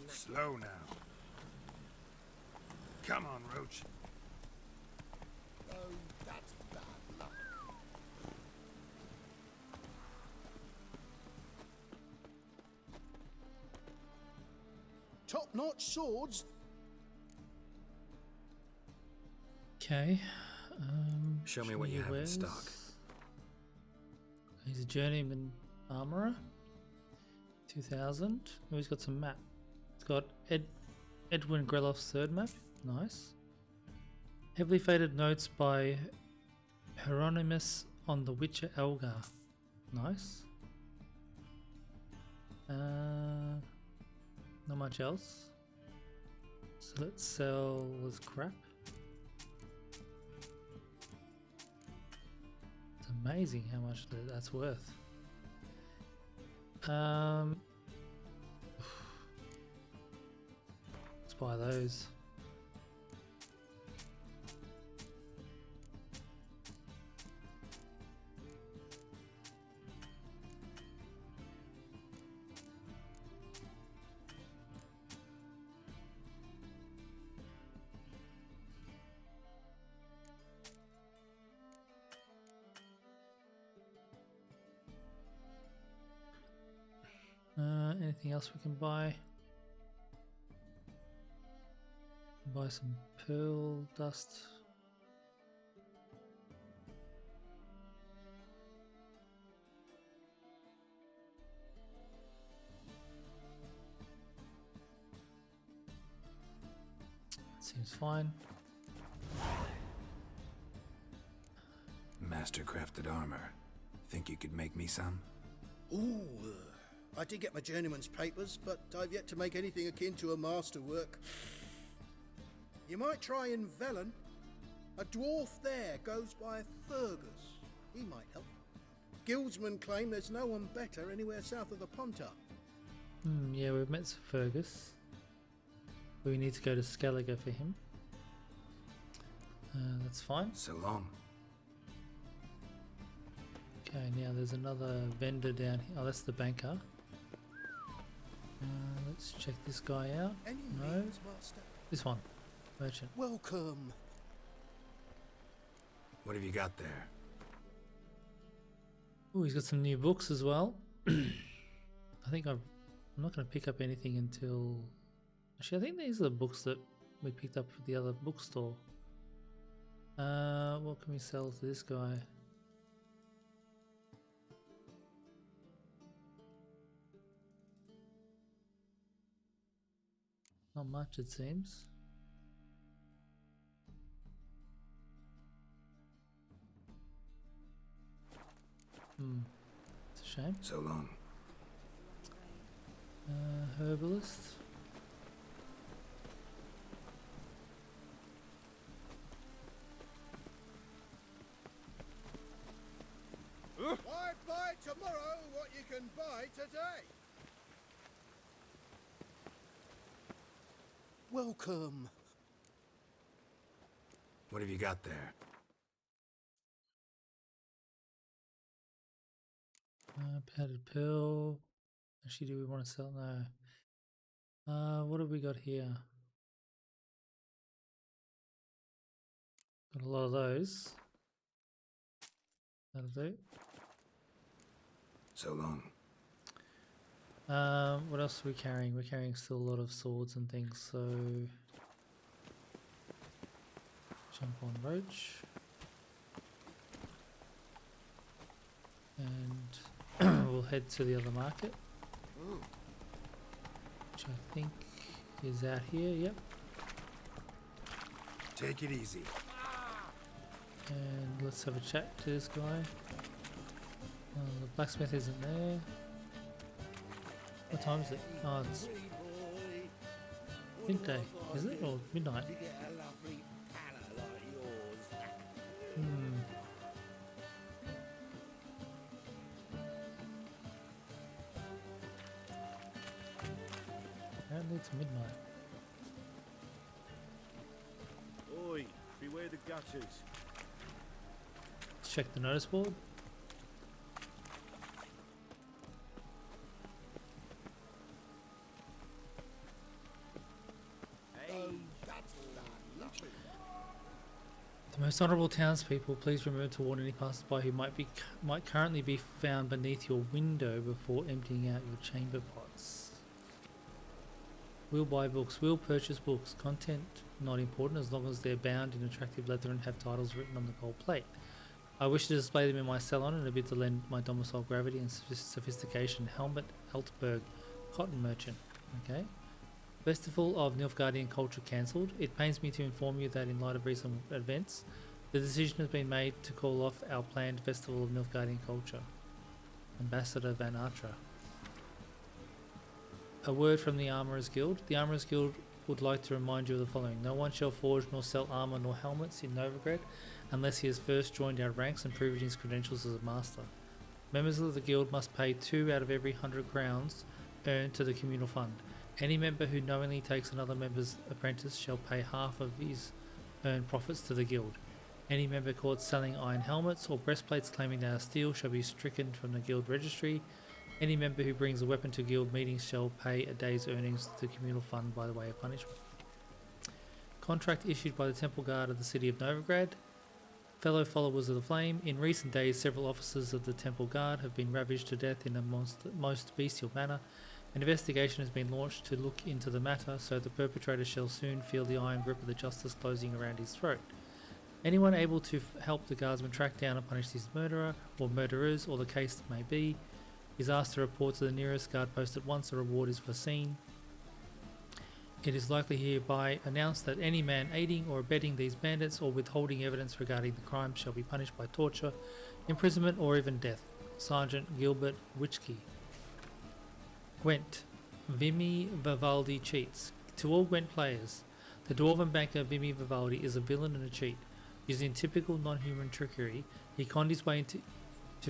[SPEAKER 4] Slow now. Come on, Roach.
[SPEAKER 6] Oh, that's bad luck.
[SPEAKER 9] Top-notch swords.
[SPEAKER 1] Okay.
[SPEAKER 4] Show me what you have in stock.
[SPEAKER 1] He's a journeyman armorer. 2000. Oh, he's got some map. It's got Edwin Greloff's third map. Nice. Heavily faded notes by Hieronymus on the Witcher Elgar. Nice. Not much else. So let's sell this crap. It's amazing how much that's worth. Let's buy those. Anything else we can buy? Buy some pearl dust. Seems fine.
[SPEAKER 4] Master-crafted armor. Think you could make me some?
[SPEAKER 9] Ooh, I did get my journeyman's papers, but I've yet to make anything akin to a masterwork. You might try in Velen. A dwarf there goes by Fergus. He might help. Guildsmen claim there's no one better anywhere south of the Pontar.
[SPEAKER 1] Yeah, we've met Sir Fergus. We need to go to Skellige for him. That's fine.
[SPEAKER 4] So long.
[SPEAKER 1] Okay, now there's another vendor down here. Oh, that's the banker. Let's check this guy out.
[SPEAKER 9] Any
[SPEAKER 1] No,
[SPEAKER 9] means, master?
[SPEAKER 1] this one. Merchant.
[SPEAKER 9] Welcome.
[SPEAKER 4] What have you got there?
[SPEAKER 1] Oh, he's got some new books as well. I think I'm not going to pick up anything until... Actually, I think these are the books that we picked up at the other bookstore. What can we sell to this guy? Not much, it seems. It's a shame.
[SPEAKER 4] So long.
[SPEAKER 1] Herbalist.
[SPEAKER 9] Why buy tomorrow what you can buy today? Welcome.
[SPEAKER 4] What have you got there?
[SPEAKER 1] Padded pill. Actually, do we want to sell? No. What have we got here? Got a lot of those. That'll do.
[SPEAKER 4] So long.
[SPEAKER 1] What else are we carrying? We're carrying still a lot of swords and things, so jump on Roach. And we'll head to the other market, which I think is out here, yep.
[SPEAKER 10] Take it easy.
[SPEAKER 1] And let's have a chat to this guy. The blacksmith isn't there. What time is it? Oh, it's midday, is it? Or midnight? Apparently it's midnight.
[SPEAKER 3] Oi, beware the gutters.
[SPEAKER 1] Let's check the notice board. The most honourable townspeople, please remember to warn any passers-by who might currently be found beneath your window before emptying out your chamber pots. We'll buy books. We'll purchase books. Content not important as long as they're bound in attractive leather and have titles written on the gold plate. I wish to display them in my salon and a bit to lend my domicile gravity and sophistication. Helmet Altberg, cotton merchant. Okay. Festival of Nilfgaardian culture cancelled. It pains me to inform you that in light of recent events, the decision has been made to call off our planned Festival of Nilfgaardian culture. Ambassador Van Atra. A word from the Armourers Guild. The Armourers Guild would like to remind you of the following. No one shall forge nor sell armour nor helmets in Novigrad unless he has first joined our ranks and proven his credentials as a master. Members of the guild must pay 2 out of every 100 crowns earned to the communal fund. Any member who knowingly takes another member's apprentice shall pay half of his earned profits to the guild. Any member caught selling iron helmets or breastplates claiming they are steel shall be stricken from the guild registry. Any member who brings a weapon to guild meetings shall pay a day's earnings to the communal fund by the way of punishment. Contract issued by the Temple Guard of the city of Novigrad. Fellow followers of the Flame, in recent days several officers of the Temple Guard have been ravaged to death in a most bestial manner. An investigation has been launched to look into the matter, so the perpetrator shall soon feel the iron grip of the justice closing around his throat. Anyone able to help the guardsman track down and punish his murderer, or murderers, or the case may be, is asked to report to the nearest guard post at once. A reward is foreseen. It is likely hereby announced that any man aiding or abetting these bandits or withholding evidence regarding the crime shall be punished by torture, imprisonment, or even death. Sergeant Gilbert Witchkey. Gwent. Vimy Vivaldi cheats. To all Gwent players, the dwarven banker Vimy Vivaldi is a villain and a cheat. Using typical non-human trickery, he conned his way to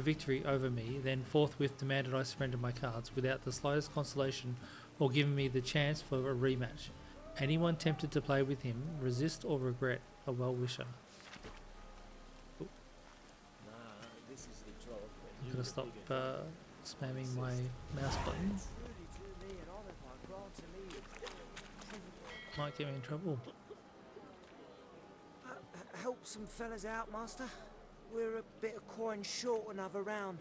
[SPEAKER 1] victory over me, then forthwith demanded I surrender my cards without the slightest consolation or giving me the chance for a rematch. Anyone tempted to play with him, resist or regret. A well-wisher. I'm gonna stop spamming my mouse button. Might get me in trouble.
[SPEAKER 11] Help some fellas out, Master. We're a bit of coin short another round.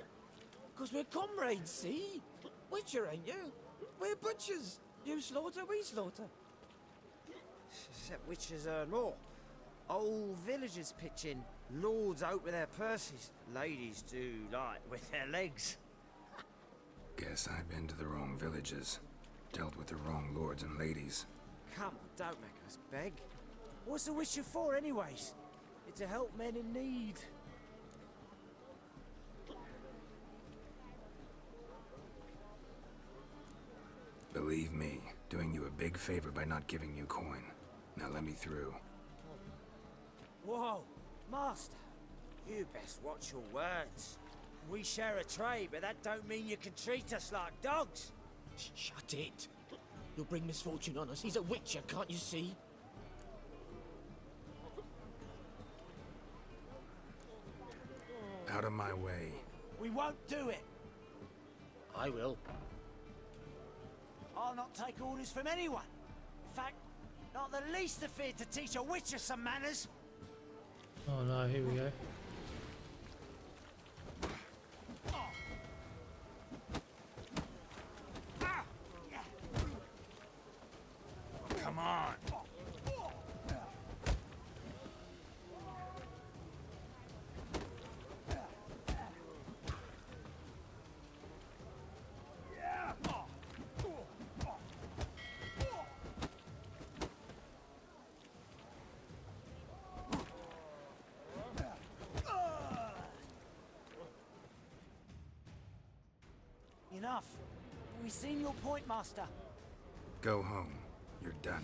[SPEAKER 12] 'Cause we're comrades, see? Witcher, ain't you? We're butchers. You slaughter, we slaughter.
[SPEAKER 11] Except witchers earn more. Old villagers pitch in. Lords out with their purses. Ladies do light with their legs.
[SPEAKER 4] Guess I've been to the wrong villages. Dealt with the wrong lords and ladies.
[SPEAKER 11] Come on, don't make us beg. What's a witcher for, anyways? It's to help men in need.
[SPEAKER 4] Believe me, doing you a big favor by not giving you coin. Now let me through.
[SPEAKER 11] Whoa, Master. You best watch your words. We share a trade, but that don't mean you can treat us like dogs.
[SPEAKER 12] Shut it. You'll bring misfortune on us. He's a witcher, can't you see?
[SPEAKER 4] Out of my way.
[SPEAKER 11] We won't do it.
[SPEAKER 12] I will.
[SPEAKER 11] I'll not take orders from anyone. In fact, not the least afeard to teach a witcher some manners.
[SPEAKER 1] Oh no, here we go.
[SPEAKER 12] Enough. We've seen your point, Master.
[SPEAKER 4] Go home. You're done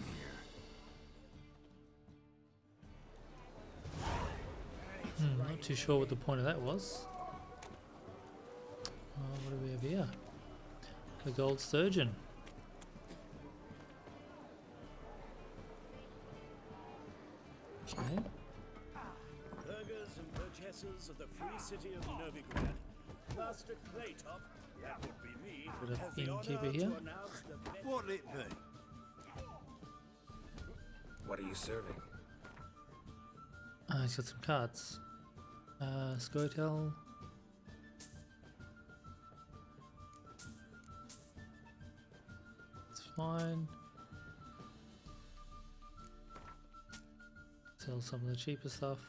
[SPEAKER 4] here.
[SPEAKER 1] Not too sure what the point of that was. What do we have here? The gold sturgeon. Okay.
[SPEAKER 10] Burghers and burgesses of the free city of Novigrad. Master Claytop, that would be me,
[SPEAKER 1] Bit of
[SPEAKER 10] has the honor
[SPEAKER 1] innkeeper here.
[SPEAKER 10] to announce the What'll it be?
[SPEAKER 4] What are you serving?
[SPEAKER 1] He's got some cards. Scotel. It's fine. Sell some of the cheaper stuff.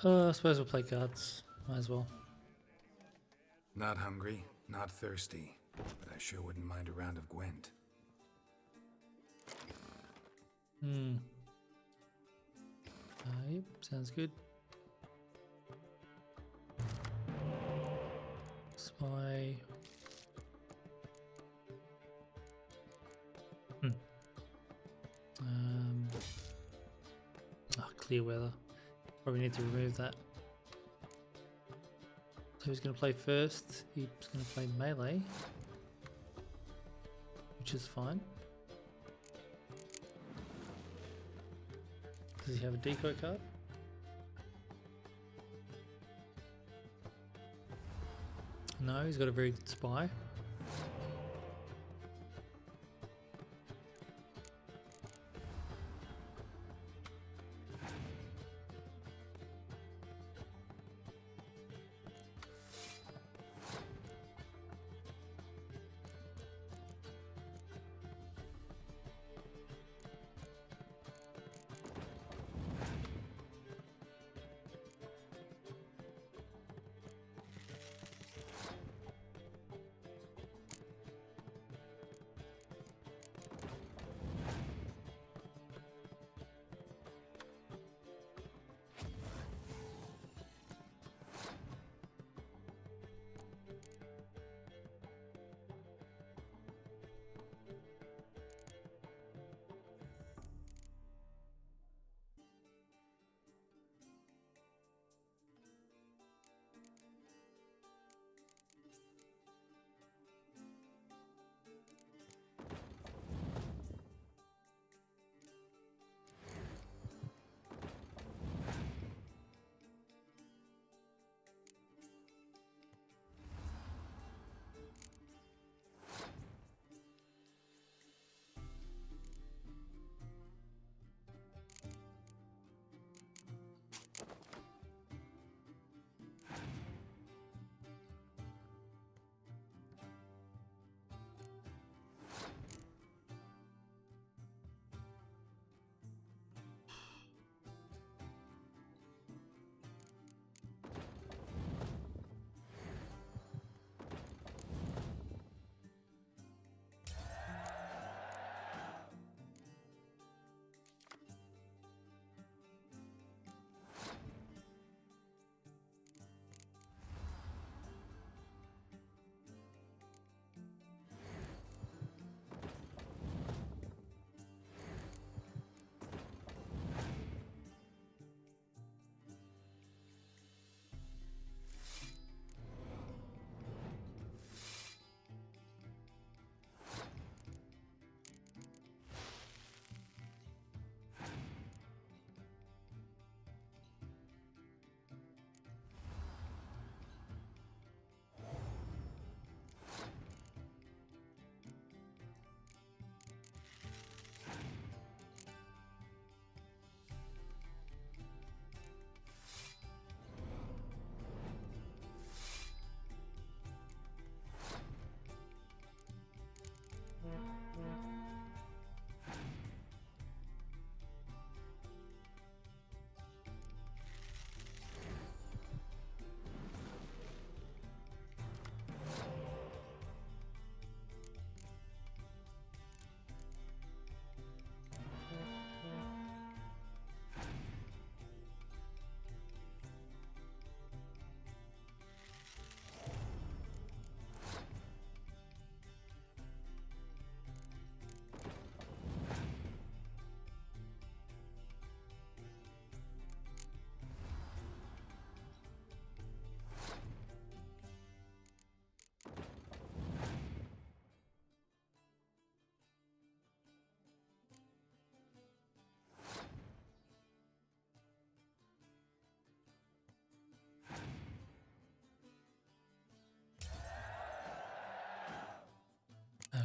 [SPEAKER 1] I suppose we'll play cards. Might as well.
[SPEAKER 4] Not hungry, not thirsty, but I sure wouldn't mind a round of Gwent.
[SPEAKER 1] Yep, sounds good. Spy. Clear weather. Probably need to remove that. So who's going to play first? He's going to play melee, which is fine. Does he have a decoy card? No, he's got a very good spy.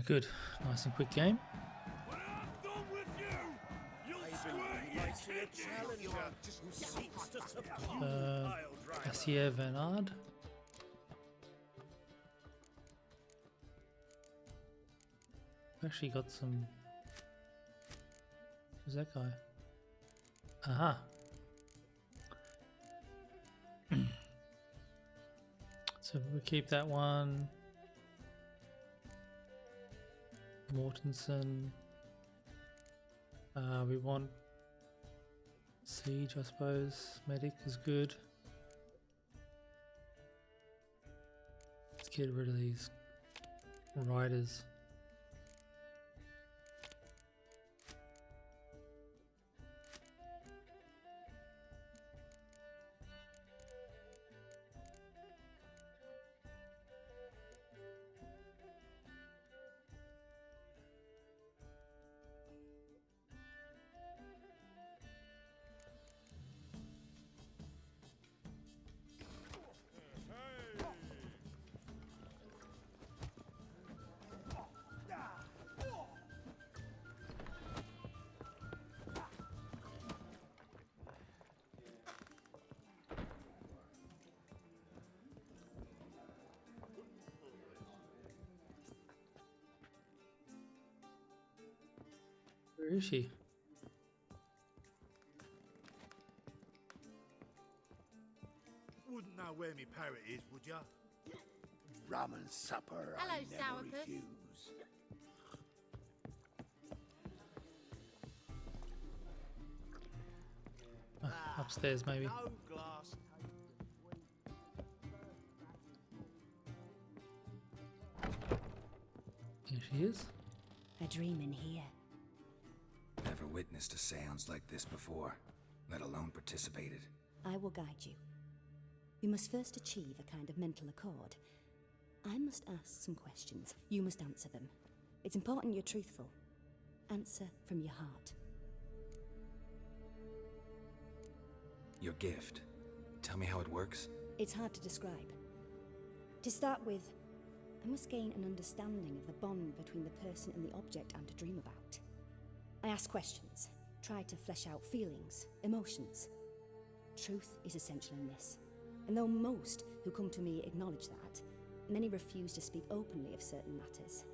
[SPEAKER 1] good. Nice and quick game. Assire Vanard. Actually got some. Who's that guy? Aha. So we'll keep that one. Mortensen. We want Siege, I suppose. Medic is good. Let's get rid of these riders. Where is she?
[SPEAKER 13] Wouldn't know where me parrot is, would ya?
[SPEAKER 6] Rum and supper,
[SPEAKER 14] Hello,
[SPEAKER 6] I never
[SPEAKER 14] Sourpuss.
[SPEAKER 6] refuse.
[SPEAKER 1] Upstairs, maybe.
[SPEAKER 13] No glass.
[SPEAKER 1] Here she is.
[SPEAKER 15] A dream in here.
[SPEAKER 4] Never witnessed a seance like this before, let alone participated.
[SPEAKER 15] I will guide you. We must first achieve a kind of mental accord. I must ask some questions. You must answer them. It's important you're truthful. Answer from your heart.
[SPEAKER 4] Your gift. Tell me how it works.
[SPEAKER 15] It's hard to describe. To start with, I must gain an understanding of the bond between the person and the object I'm to dream about. I ask questions, try to flesh out feelings, emotions. Truth is essential in this, and though most who come to me acknowledge that, many refuse to speak openly of certain matters.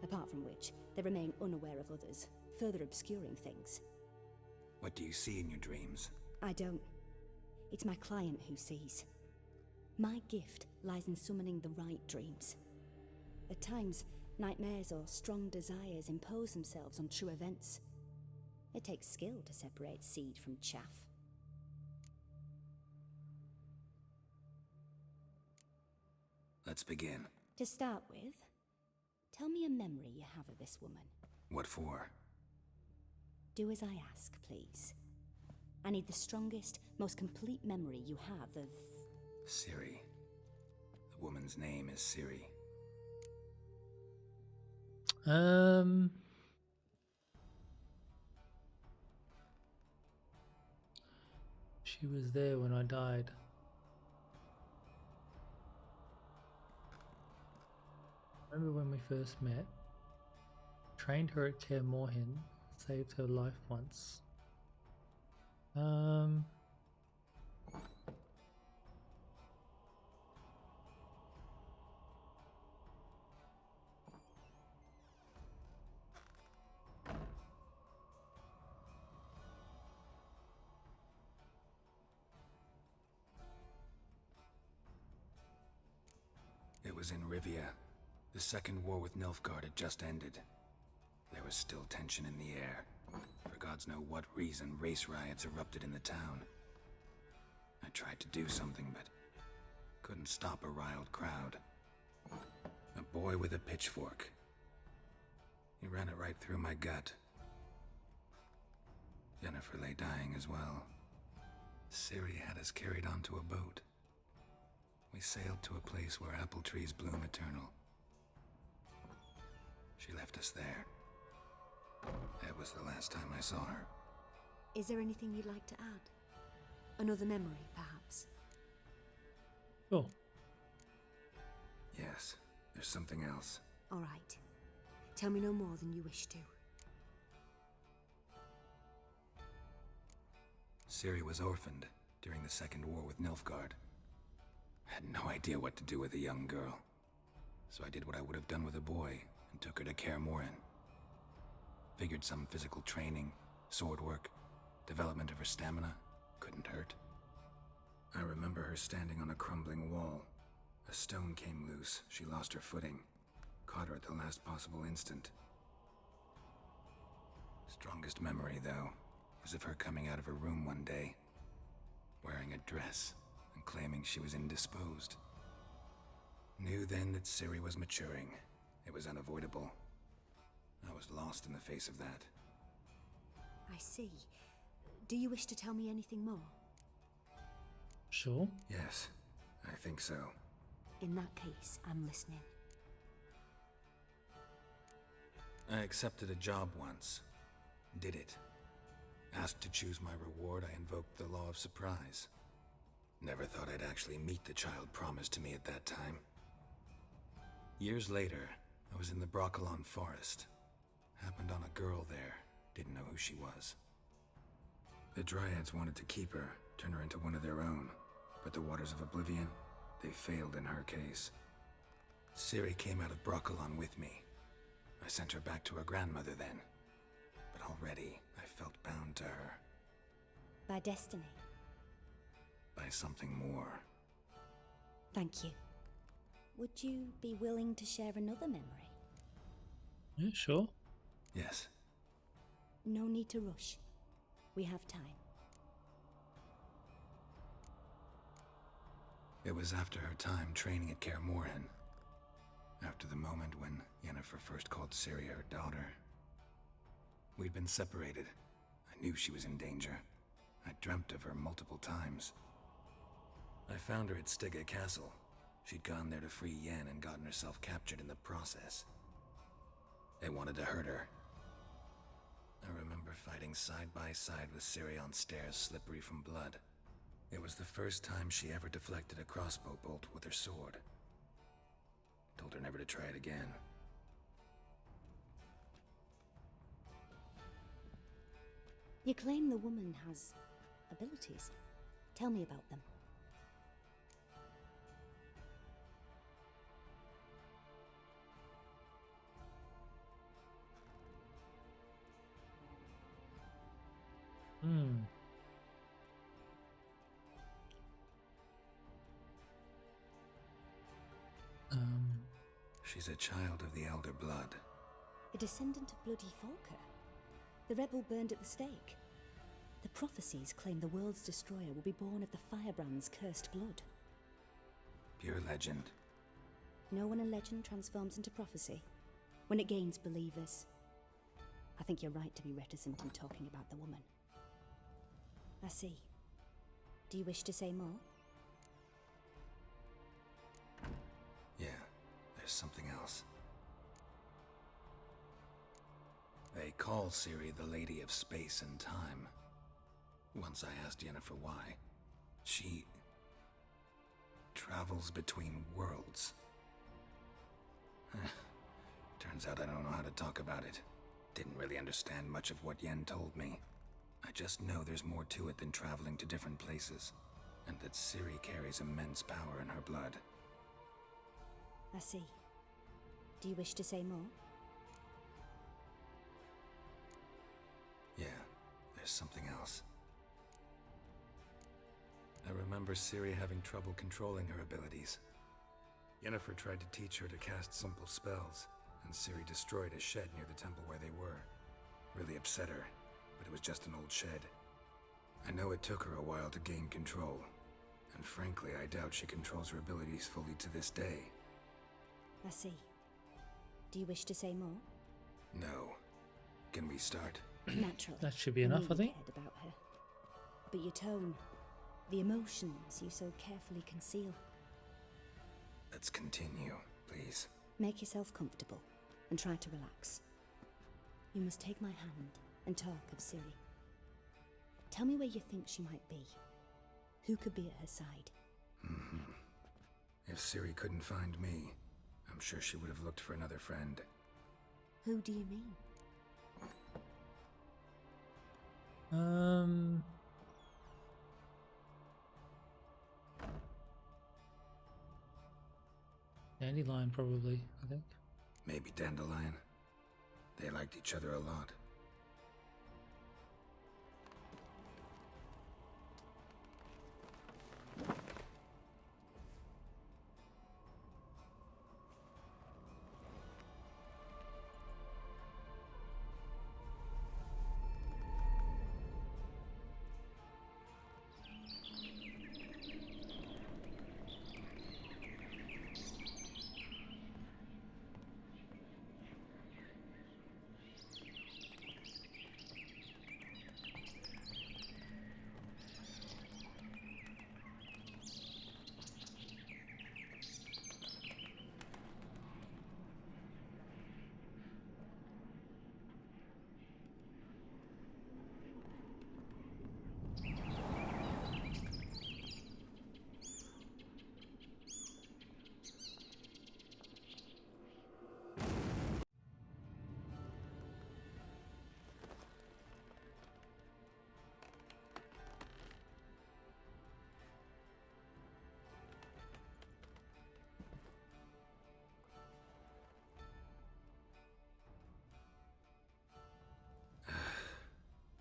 [SPEAKER 15] Apart from which, they remain unaware of others, further obscuring things.
[SPEAKER 4] What do you see in your dreams?
[SPEAKER 15] I don't. It's my client who sees. My gift lies in summoning the right dreams. At times, nightmares or strong desires impose themselves on true events. It takes skill to separate seed from chaff.
[SPEAKER 4] Let's begin.
[SPEAKER 15] To start with, tell me a memory you have of this woman.
[SPEAKER 4] What for?
[SPEAKER 15] Do as I ask, please. I need the strongest, most complete memory you have of...
[SPEAKER 4] Ciri. The woman's name is Ciri.
[SPEAKER 1] She was there when I died. Remember when we first met? Trained her at Kaer Morhen, saved her life once.
[SPEAKER 4] It was in Rivia. The second war with Nilfgaard had just ended. There was still tension in the air. For gods know what reason, race riots erupted in the town. I tried to do something, but couldn't stop a riled crowd. A boy with a pitchfork. He ran it right through my gut. Jennifer lay dying as well. Ciri had us carried onto a boat. We sailed to a place where apple trees bloom eternal. She left us there. That was the last time I saw her.
[SPEAKER 15] Is there anything you'd like to add? Another memory, perhaps?
[SPEAKER 1] Oh.
[SPEAKER 4] Yes, there's something else.
[SPEAKER 15] All right. Tell me no more than you wish to.
[SPEAKER 4] Ciri was orphaned during the Second War with Nilfgaard. Had no idea what to do with a young girl. So I did what I would have done with a boy and took her to Kaer Morhen. Figured some physical training, sword work, development of her stamina couldn't hurt. I remember her standing on a crumbling wall. A stone came loose, she lost her footing. Caught her at the last possible instant. Strongest memory, though, was of her coming out of her room one day, wearing a dress and claiming she was indisposed. Knew then that Ciri was maturing. It was unavoidable. I was lost in the face of that.
[SPEAKER 15] I see. Do you wish to tell me anything more?
[SPEAKER 1] Sure.
[SPEAKER 4] Yes, I think so.
[SPEAKER 15] In that case, I'm listening.
[SPEAKER 4] I accepted a job once. Did it. Asked to choose my reward, I invoked the law of surprise. Never thought I'd actually meet the child promised to me at that time. Years later, I was in the Broccolon forest. Happened on a girl there. Didn't know who she was. The Dryads wanted to keep her, turn her into one of their own. But the Waters of Oblivion, they failed in her case. Ciri came out of Broccolon with me. I sent her back to her grandmother then. But already, I felt bound to her.
[SPEAKER 15] By destiny?
[SPEAKER 4] By something more.
[SPEAKER 15] Thank you. Would you be willing to share another memory?
[SPEAKER 1] Yeah, sure.
[SPEAKER 4] Yes.
[SPEAKER 15] No need to rush. We have time.
[SPEAKER 4] It was after her time training at Kaer Morhen. After the moment when Yennefer first called Ciri her daughter. We'd been separated. I knew she was in danger. I dreamt of her multiple times. I found her at Stygge Castle. She'd gone there to free Yen and gotten herself captured in the process. They wanted to hurt her. I remember fighting side by side with Ciri on stairs slippery from blood. It was the first time she ever deflected a crossbow bolt with her sword. Told her never to try it again.
[SPEAKER 15] You claim the woman has abilities. Tell me about them.
[SPEAKER 4] She's a child of the Elder Blood.
[SPEAKER 15] A descendant of bloody Falker. The rebel burned at the stake. The prophecies claim the world's destroyer will be born of the Firebrand's cursed blood.
[SPEAKER 4] Pure legend.
[SPEAKER 15] Know when a legend transforms into prophecy? When it gains believers. I think you're right to be reticent in talking about the woman. I see. Do you wish to say more?
[SPEAKER 4] Yeah, there's something else. They call Ciri the Lady of Space and Time. Once I asked Yennefer why. She travels between worlds. Turns out I don't know how to talk about it. Didn't really understand much of what Yen told me. I just know there's more to it than traveling to different places, and that Ciri carries immense power in her blood.
[SPEAKER 15] I see. Do you wish to say more?
[SPEAKER 4] Yeah, there's something else. I remember Ciri having trouble controlling her abilities. Yennefer tried to teach her to cast simple spells, and Ciri destroyed a shed near the temple where they were. Really upset her, but it was just an old shed. I know it took her a while to gain control, and frankly, I doubt she controls her abilities fully to this day.
[SPEAKER 15] I see. Do you wish to say more?
[SPEAKER 4] No. Can we start?
[SPEAKER 15] Naturally.
[SPEAKER 1] That should be enough, I think.
[SPEAKER 15] Cared about her. But your tone, the emotions you so carefully conceal.
[SPEAKER 4] Let's continue, please.
[SPEAKER 15] Make yourself comfortable and try to relax. You must take my hand and talk of Ciri. Tell me where you think she might be. Who could be at her side?
[SPEAKER 4] If Ciri couldn't find me, I'm sure she would have looked for another friend.
[SPEAKER 15] Who do you mean?
[SPEAKER 1] Dandelion, probably, I think.
[SPEAKER 4] Maybe Dandelion. They liked each other a lot.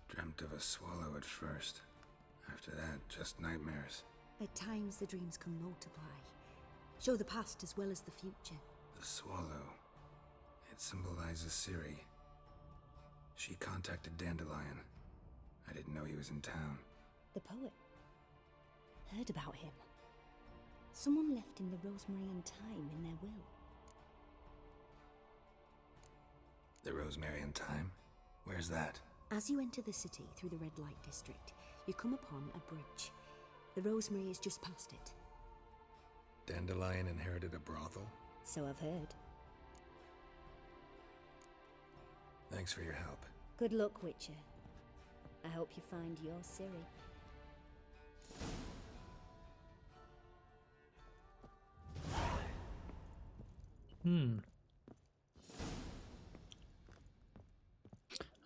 [SPEAKER 4] Dreamt of a swallow at first. After that, just nightmares.
[SPEAKER 15] At times the dreams can multiply. Show the past as well as the future.
[SPEAKER 4] The swallow. It symbolizes Assire. She contacted Dandelion. I didn't know he was in town.
[SPEAKER 15] The poet. Heard about him. Someone left him the Rosemary and Thyme in their will.
[SPEAKER 4] The Rosemary and Thyme? Where's that?
[SPEAKER 15] As you enter the city through the red light district, you come upon a bridge. The Rosemary is just past it.
[SPEAKER 4] Dandelion inherited a brothel?
[SPEAKER 15] So I've heard.
[SPEAKER 4] Thanks for your help.
[SPEAKER 15] Good luck, Witcher. I hope you find your Ciri.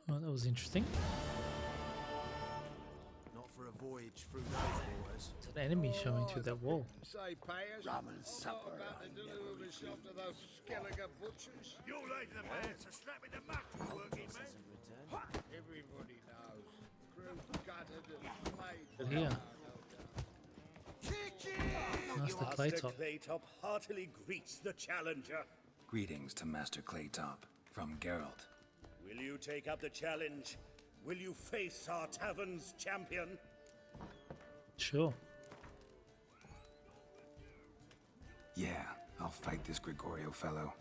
[SPEAKER 1] Well, that was interesting.
[SPEAKER 10] Not for a voyage through those waters.
[SPEAKER 1] It's an enemy showing through that wall.
[SPEAKER 14] Say, payers,
[SPEAKER 10] Rum and supper.
[SPEAKER 14] about to deliver myself to those skeleton butchers.
[SPEAKER 13] You're like the man to slap in the muck, working man.
[SPEAKER 14] Everybody knows. Crew gutted and flayed.
[SPEAKER 1] But here, Master Claytop.
[SPEAKER 10] Claytop heartily greets the challenger.
[SPEAKER 4] Greetings to Master Claytop from Geralt.
[SPEAKER 10] Will you take up the challenge? Will you face our tavern's champion?
[SPEAKER 1] Sure.
[SPEAKER 4] Yeah, I'll fight this Gregorio fellow.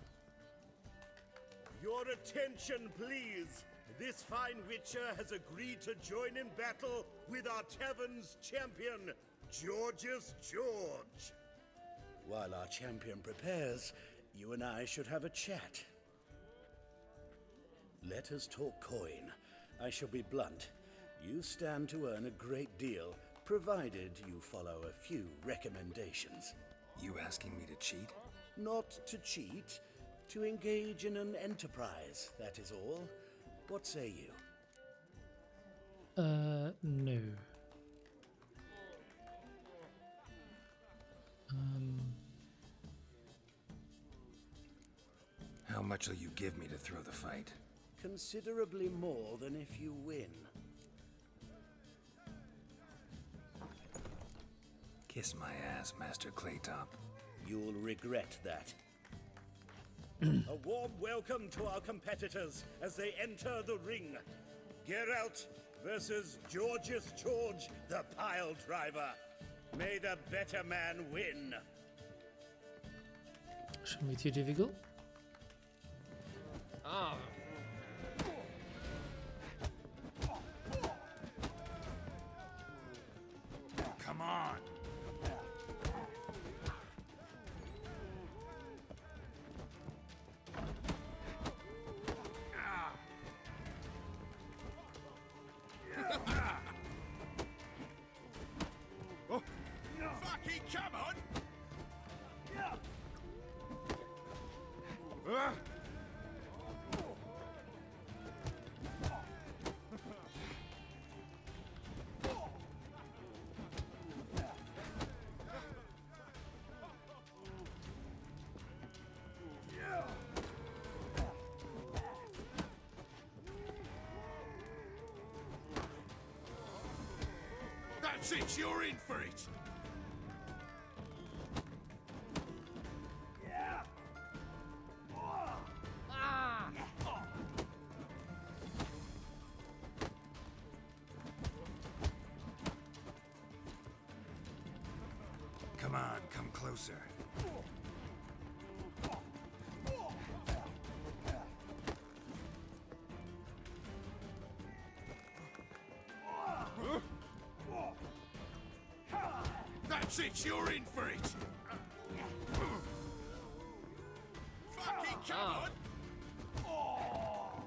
[SPEAKER 10] Your attention, please. This fine witcher has agreed to join in battle with our tavern's champion, Georgius Georg. While our champion prepares, you and I should have a chat. Let us talk coin. I shall be blunt. You stand to earn a great deal, provided you follow a few recommendations.
[SPEAKER 4] You asking me to cheat?
[SPEAKER 10] Not to cheat, to engage in an enterprise, that is all. What say you?
[SPEAKER 1] No.
[SPEAKER 4] How much will you give me to throw the fight?
[SPEAKER 10] Considerably more than if you win.
[SPEAKER 4] Kiss my ass, Master Claytop.
[SPEAKER 10] You'll regret that. A warm welcome to our competitors as they enter the ring. Geralt versus Georgius Georg, the pile driver. May the better man win.
[SPEAKER 1] Shouldn't be too difficult.
[SPEAKER 12] Ah.
[SPEAKER 13] Come on.
[SPEAKER 14] Fucking come on!
[SPEAKER 13] That's it, you're in for it!
[SPEAKER 4] Come on, come closer.
[SPEAKER 13] That's it, you're in for it! Fucking come on!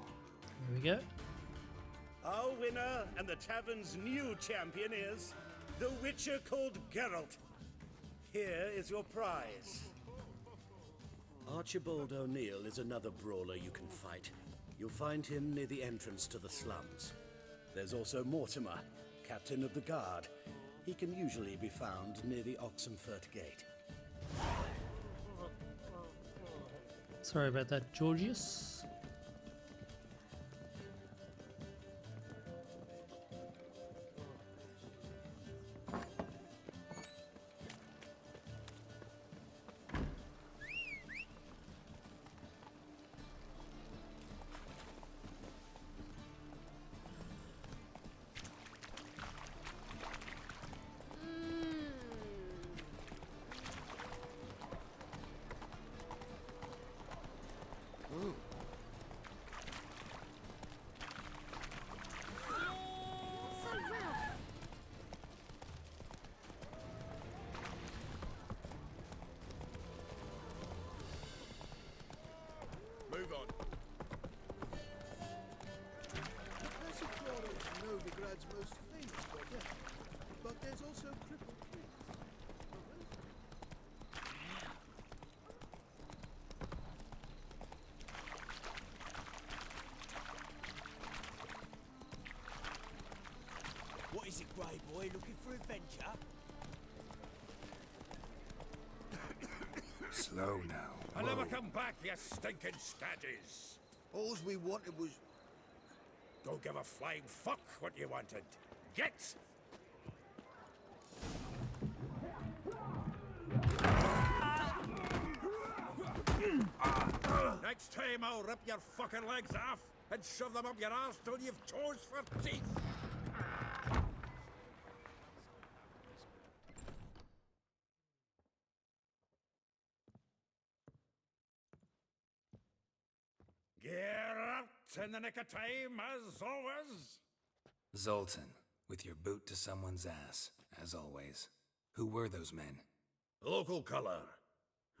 [SPEAKER 1] Here we go.
[SPEAKER 10] Our winner and the tavern's new champion is the Witcher called Geralt. Here is your prize.
[SPEAKER 3] Archibald O'Neill is another brawler you can fight. You'll find him near the entrance to the slums. There's also Mortimer, captain of the guard. He can usually be found near the Oxenfurt Gate.
[SPEAKER 1] Sorry about that, Georgius.
[SPEAKER 13] Move on.
[SPEAKER 9] Assire is Novigrad's most famous brother, but there's also crippled twins.
[SPEAKER 12] What is it, Grey Boy? Looking for adventure?
[SPEAKER 4] Slow now.
[SPEAKER 5] I'll never come back, you stinking staddies.
[SPEAKER 13] All we wanted was...
[SPEAKER 5] Don't give a flying fuck what you wanted. Get! Next time I'll rip your fucking legs off and shove them up your arse till you've toes for teeth. Get out in the nick of time, as always.
[SPEAKER 4] Zoltan, with your boot to someone's ass, as always. Who were those men?
[SPEAKER 5] Local colour.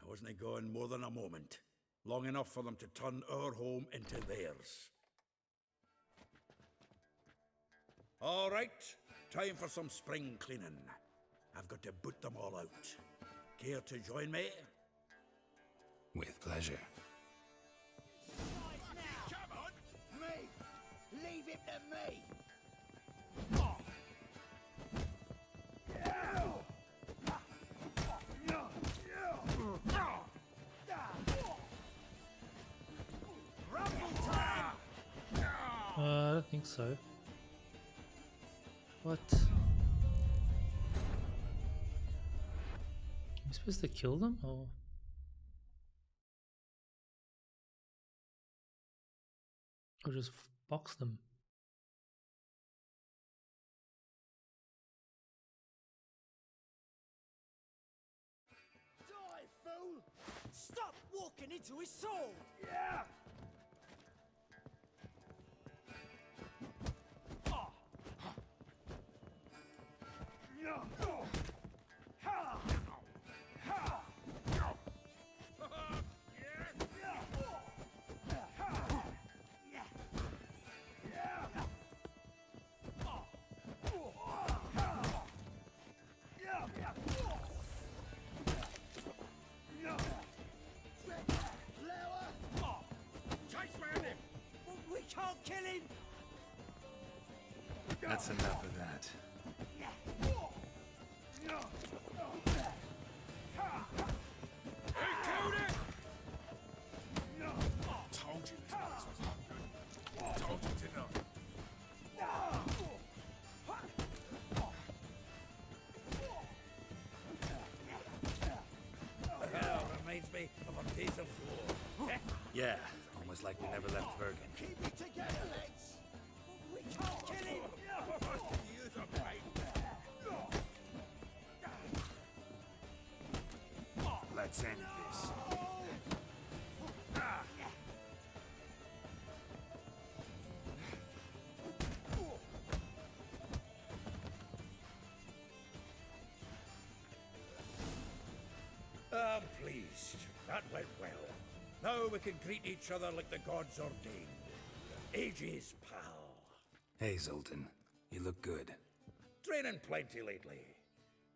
[SPEAKER 5] I wasn't going more than a moment. Long enough for them to turn our home into theirs. All right, time for some spring cleaning. I've got to boot them all out. Care to join me?
[SPEAKER 4] With pleasure.
[SPEAKER 12] Come on! Me! Leave him to me!
[SPEAKER 1] I don't think so. What? Am I supposed to kill them or? Or just box them?
[SPEAKER 12] Die, fool! Stop walking into his sword! Yeah! We can't kill him!
[SPEAKER 4] That's enough of that.
[SPEAKER 13] Told you this place was not good. Told you to know.
[SPEAKER 4] Yeah, almost like we never left Bergen.
[SPEAKER 14] Keep it together, lads! We can't kill him! Use a blade.
[SPEAKER 4] Let's end this.
[SPEAKER 5] I'm pleased. That went well. Now we can greet each other like the gods ordained. Ages, pal.
[SPEAKER 4] Hey, Zoltan. You look good.
[SPEAKER 5] Training plenty lately.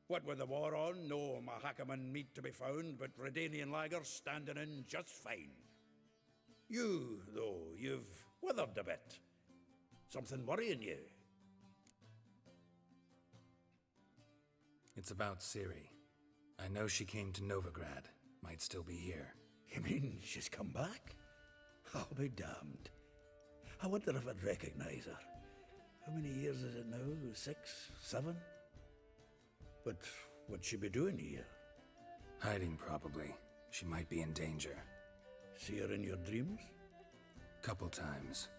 [SPEAKER 5] What with the war on, no Mahakaman meat to be found, but Redanian lagers standing in just fine. You, though, you've withered a bit. Something worrying you?
[SPEAKER 4] It's about Ciri. I know she came to Novigrad. Might still be here.
[SPEAKER 5] You mean she's come back? I'll be damned. I wonder if I'd recognize her. How many years is it now? 6, 7? But what'd she be doing here?
[SPEAKER 4] Hiding, probably. She might be in danger.
[SPEAKER 5] See her in your dreams?
[SPEAKER 4] Couple times.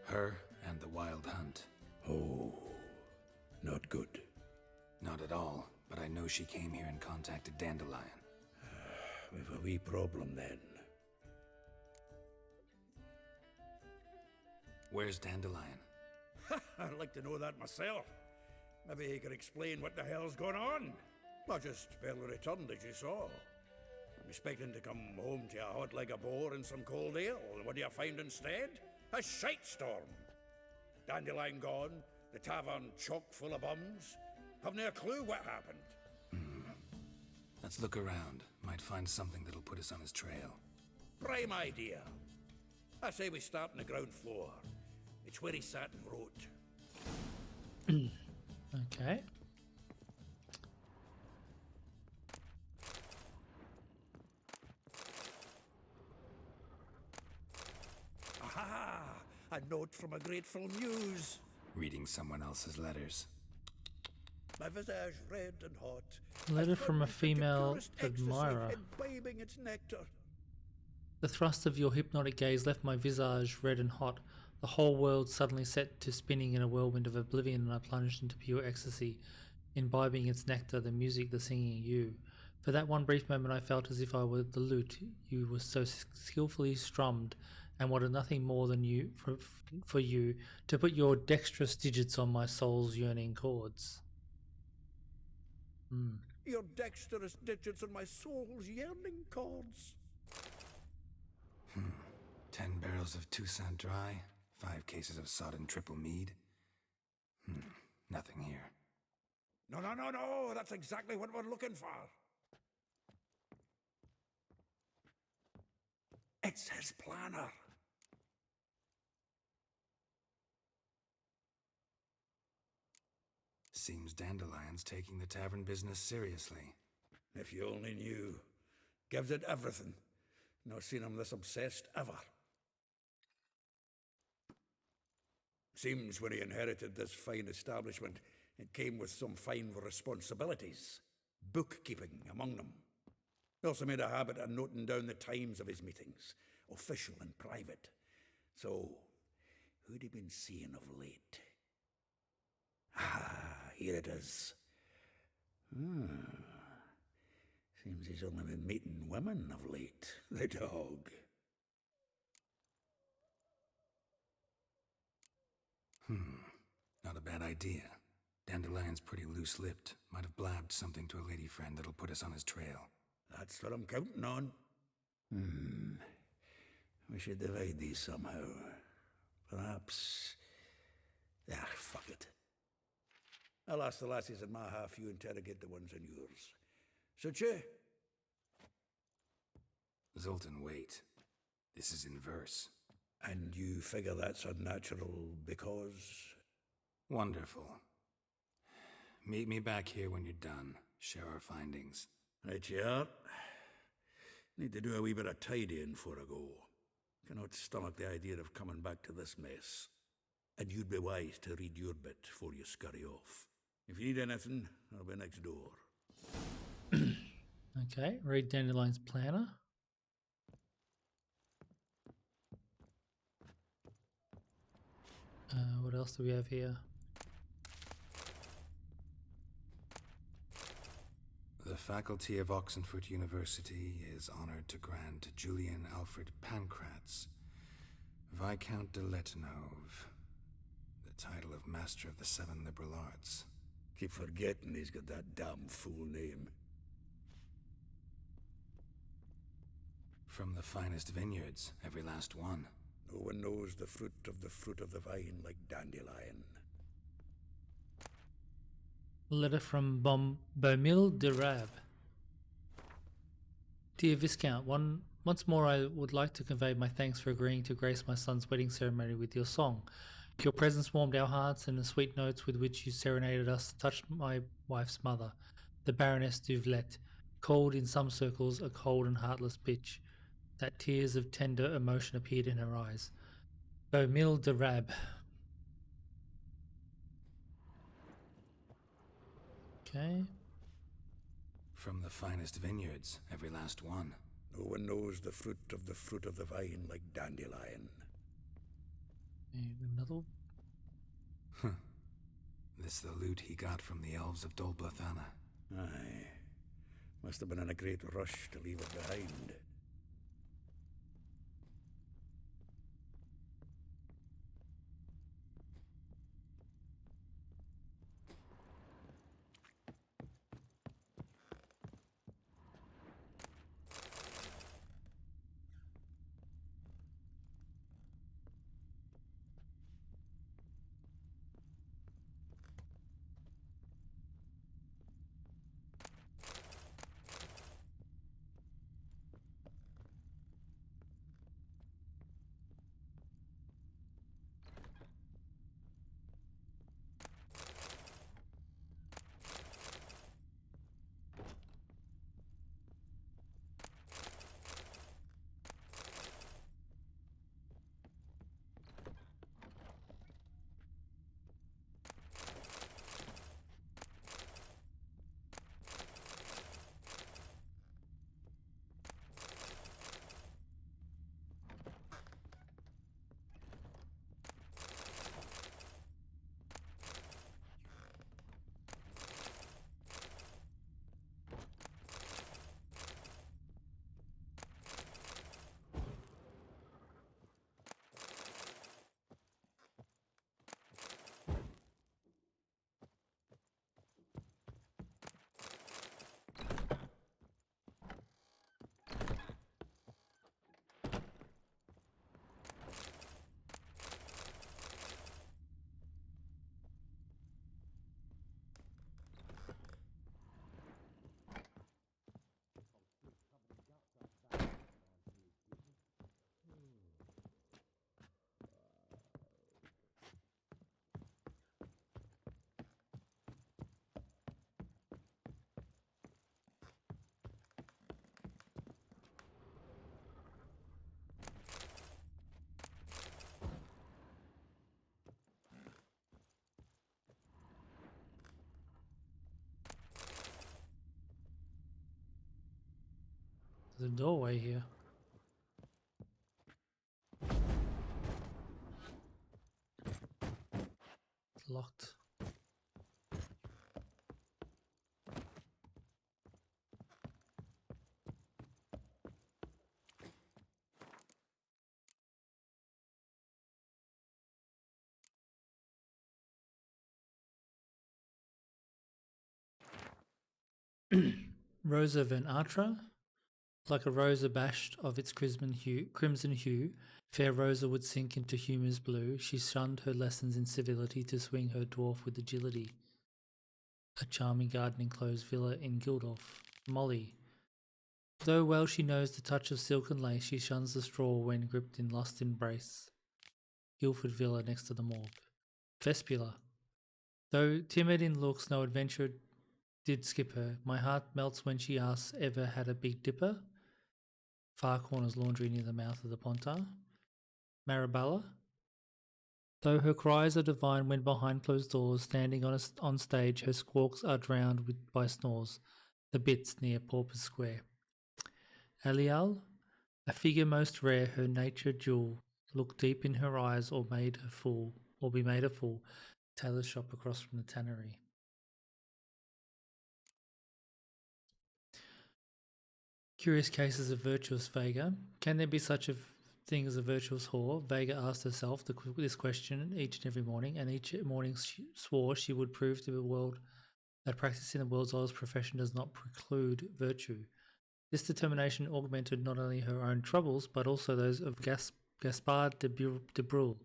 [SPEAKER 4] Her and the Wild Hunt.
[SPEAKER 5] Oh, not good.
[SPEAKER 4] Not at all, but I know she came here and contacted Dandelion.
[SPEAKER 5] We've a wee problem then.
[SPEAKER 4] Where's Dandelion?
[SPEAKER 5] I'd like to know that myself. Maybe he could explain what the hell's going on. I just barely returned, as you saw. I'm expecting to come home to a hot like a boar and some cold ale, and what do you find instead? A shite storm. Dandelion gone, the tavern chock full of bums. Have no clue what happened.
[SPEAKER 4] Let's look around. Might find something that'll put us on his trail.
[SPEAKER 5] Prime idea. I say we start on the ground floor. It's where he sat and wrote.
[SPEAKER 1] Okay.
[SPEAKER 5] Aha! A note from a grateful muse.
[SPEAKER 4] Reading someone else's letters.
[SPEAKER 5] My visage red and hot.
[SPEAKER 1] Letter from a female admirer.
[SPEAKER 5] Imbibing its nectar.
[SPEAKER 1] The thrust of your hypnotic gaze left my visage red and hot. The whole world suddenly set to spinning in a whirlwind of oblivion, and I plunged into pure ecstasy, imbibing its nectar, the music, the singing, you. For that one brief moment I felt as if I were the lute you were so skillfully strummed, and wanted nothing more than you for you to put your dexterous digits on my soul's yearning chords.
[SPEAKER 5] Your dexterous digits on my soul's yearning chords.
[SPEAKER 4] 10 barrels of Toussaint Dry, 5 cases of sodden triple mead. Nothing here.
[SPEAKER 5] No, that's exactly what we're looking for. It's his planner.
[SPEAKER 4] Seems Dandelion's taking the tavern business seriously.
[SPEAKER 5] If you only knew. Gives it everything. Not seen him this obsessed ever. Seems when he inherited this fine establishment, it came with some fine responsibilities. Bookkeeping among them. He also made a habit of noting down the times of his meetings, official and private. So, who'd he been seeing of late? Here it is. Seems he's only been meeting women of late. The dog.
[SPEAKER 4] Not a bad idea. Dandelion's pretty loose-lipped. Might have blabbed something to a lady friend that'll put us on his trail.
[SPEAKER 5] That's what I'm counting on. We should divide these somehow. Perhaps... fuck it. I'll ask the lassies in my half, you interrogate the ones in yours. Such you?
[SPEAKER 4] Zoltan, wait. This is in verse.
[SPEAKER 5] And you figure that's unnatural because...
[SPEAKER 4] Wonderful. Meet me back here when you're done. Share our findings.
[SPEAKER 5] Right you are. Need to do a wee bit of tidying before I go. Cannot stomach the idea of coming back to this mess. And you'd be wise to read your bit before you scurry off. If you need anything, I'll be next door.
[SPEAKER 1] Okay, read Dandelion's planner. What else do we have here?
[SPEAKER 4] The faculty of Oxenford University is honored to grant Julian Alfred Pancratz, Viscount de Letenove, the title of Master of the Seven Liberal Arts.
[SPEAKER 5] Keep forgetting he's got that damn fool name.
[SPEAKER 4] From the finest vineyards, every last one.
[SPEAKER 5] No one knows the fruit of the vine like Dandelion.
[SPEAKER 1] A letter from Beaumille de Rab. Dear Viscount, once more I would like to convey my thanks for agreeing to grace my son's wedding ceremony with your song. Your presence warmed our hearts, and the sweet notes with which you serenaded us touched my wife's mother, the Baroness Duvlet, called in some circles a cold and heartless bitch, that tears of tender emotion appeared in her eyes. Beaumille de Rab. Okay.
[SPEAKER 4] From the finest vineyards, every last one.
[SPEAKER 5] No one knows the fruit of the vine like Dandelion.
[SPEAKER 1] Another.
[SPEAKER 4] This the loot he got from the elves of Dol Blathanna.
[SPEAKER 5] Aye. Must have been in a great rush to leave it behind.
[SPEAKER 1] There's a doorway here. It's locked. Rosa Van Atra. Like a rose abashed of its crimson hue, fair Rosa would sink into humour's blue. She shunned her lessons in civility to swing her dwarf with agility. A charming garden-enclosed villa in Gildorf. Molly. Though well she knows the touch of silk and lace, she shuns the straw when gripped in lust embrace. Guildford Villa next to the morgue. Vespula. Though timid in looks, no adventure did skip her. My heart melts when she asks, ever had a Big Dipper? Far Corner's laundry near the mouth of the Pontar. Marabella. Though her cries are divine when behind closed doors, standing on stage, her squawks are drowned by snores. The Bits near Pauper's Square. Alial. A figure most rare, her nature jewel, looked deep in her eyes or made her fool, or be made a fool. Tailor's shop across from the tannery. Curious cases of virtuous Vega. Can there be such a thing as a virtuous whore? Vega asked herself this question each and every morning, and each morning she swore she would prove to the world that practicing the world's oldest profession does not preclude virtue. This determination augmented not only her own troubles, but also those of Gaspard de Brule,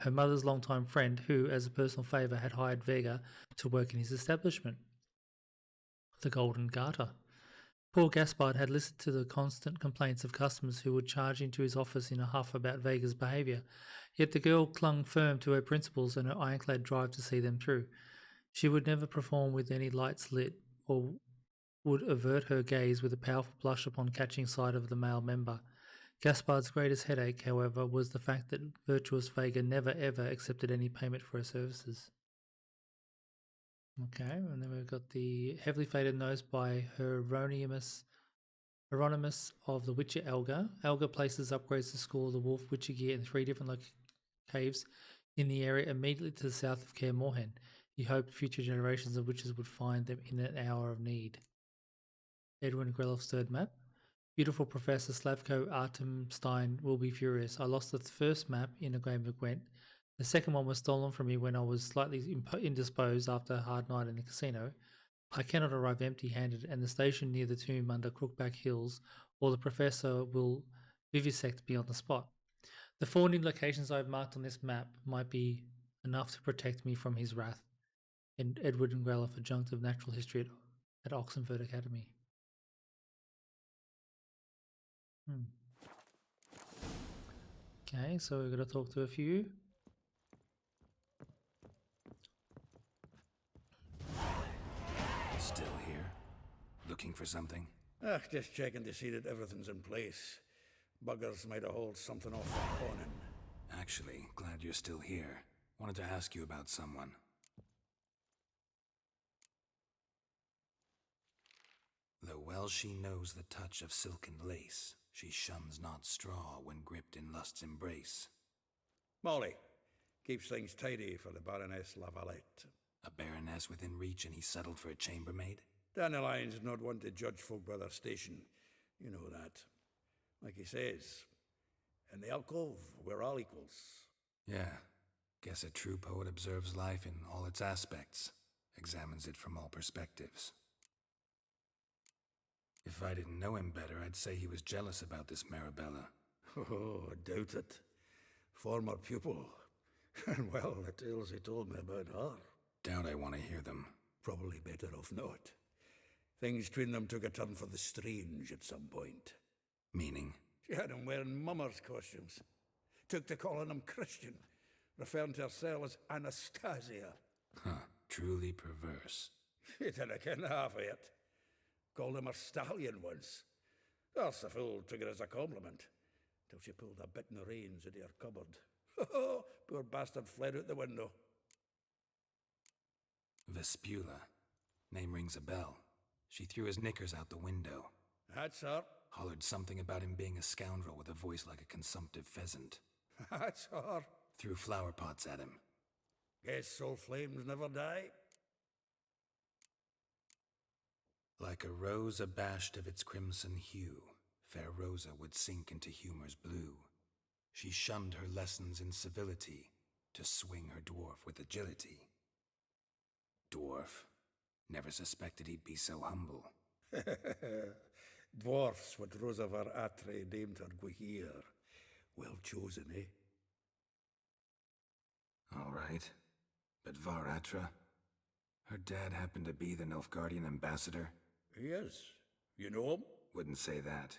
[SPEAKER 1] her mother's longtime friend, who, as a personal favour, had hired Vega to work in his establishment, the Golden Garter. Poor Gaspard had listened to the constant complaints of customers who would charge into his office in a huff about Vega's behaviour, yet the girl clung firm to her principles and her ironclad drive to see them through. She would never perform with any lights lit, or would avert her gaze with a powerful blush upon catching sight of the male member. Gaspard's greatest headache, however, was the fact that virtuous Vega never ever accepted any payment for her services. Okay, and then we've got the heavily faded nose by Hieronymus of the Witcher Elga. Elga places upgrades to school the Wolf Witcher gear in 3 different caves in the area immediately to the south of Kaer Morhen. He hoped future generations of witches would find them in an hour of need. Edwin Grelof's third map. Beautiful Professor Slavko Artemstein will be furious. I lost the first map in a game of Gwent. The second one was stolen from me when I was slightly indisposed after a hard night in the casino. I cannot arrive empty-handed, and the station near the tomb under Crookback Hills, or the Professor will vivisect me on the spot. The 4 new locations I have marked on this map might be enough to protect me from his wrath. And Edward and Greloff, Adjunct of Natural History at Oxenford Academy. Okay, so we're going to talk to a few.
[SPEAKER 4] Still here? Looking for something?
[SPEAKER 5] Just checking to see that everything's in place. Buggers might have hauled something off the awning.
[SPEAKER 4] Actually, glad you're still here. Wanted to ask you about someone. Though well she knows the touch of silken lace, she shuns not straw when gripped in lust's embrace.
[SPEAKER 5] Molly keeps things tidy for the Baroness Lavalette.
[SPEAKER 4] A baroness within reach, and he settled for a chambermaid?
[SPEAKER 5] Dandelion's not one to judge folk by their station. You know that. Like he says, in the alcove, we're all equals.
[SPEAKER 4] Yeah. Guess a true poet observes life in all its aspects, examines it from all perspectives. If I didn't know him better, I'd say he was jealous about this Marabella.
[SPEAKER 5] Oh, I doubt it. Former pupil. And well, the tales he told me about her.
[SPEAKER 4] Doubt I want to hear them.
[SPEAKER 5] Probably better off not. Things between them took a turn for the strange at some point.
[SPEAKER 4] Meaning?
[SPEAKER 5] She had him wearing mummers' costumes. Took to calling him Christian, referring to herself as Anastasia.
[SPEAKER 4] Huh, truly perverse.
[SPEAKER 5] She didn't ken half of it. Called him a stallion once. That's the fool took it as a compliment, till she pulled a bit in the reins into her cupboard. Poor bastard fled out the window.
[SPEAKER 4] Vespula. Name rings a bell. She threw his knickers out the window.
[SPEAKER 5] That's her.
[SPEAKER 4] Hollered something about him being a scoundrel with a voice like a consumptive pheasant.
[SPEAKER 5] That's her.
[SPEAKER 4] Threw flower pots at him.
[SPEAKER 5] Guess soul flames never die.
[SPEAKER 4] Like a rose abashed of its crimson hue, fair Rosa would sink into humor's blue. She shunned her lessons in civility, to swing her dwarf with agility. Dwarf. Never suspected he'd be so humble.
[SPEAKER 5] Dwarfs what Rosa var Atre named her Gwahir. Well chosen, eh?
[SPEAKER 4] All right. But Varatra? Her dad happened to be the Nilfgaardian ambassador?
[SPEAKER 5] Yes. You know him?
[SPEAKER 4] Wouldn't say that.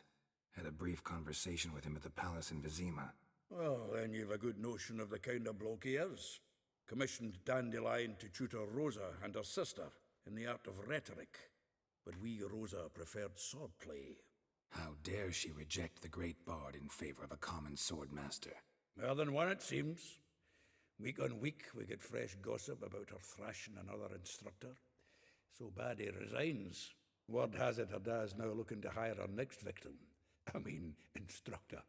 [SPEAKER 4] Had a brief conversation with him at the palace in Vizima.
[SPEAKER 5] Well, then you've a good notion of the kind of bloke he is. Commissioned Dandelion to tutor Rosa and her sister in the art of rhetoric. But we Rosa preferred swordplay.
[SPEAKER 4] How dare she reject the great bard in favor of a common swordmaster?
[SPEAKER 5] More than one, it seems. Week on week, we get fresh gossip about her thrashing another instructor. So bad he resigns. Word has it her dad's now looking to hire her next victim. Instructor.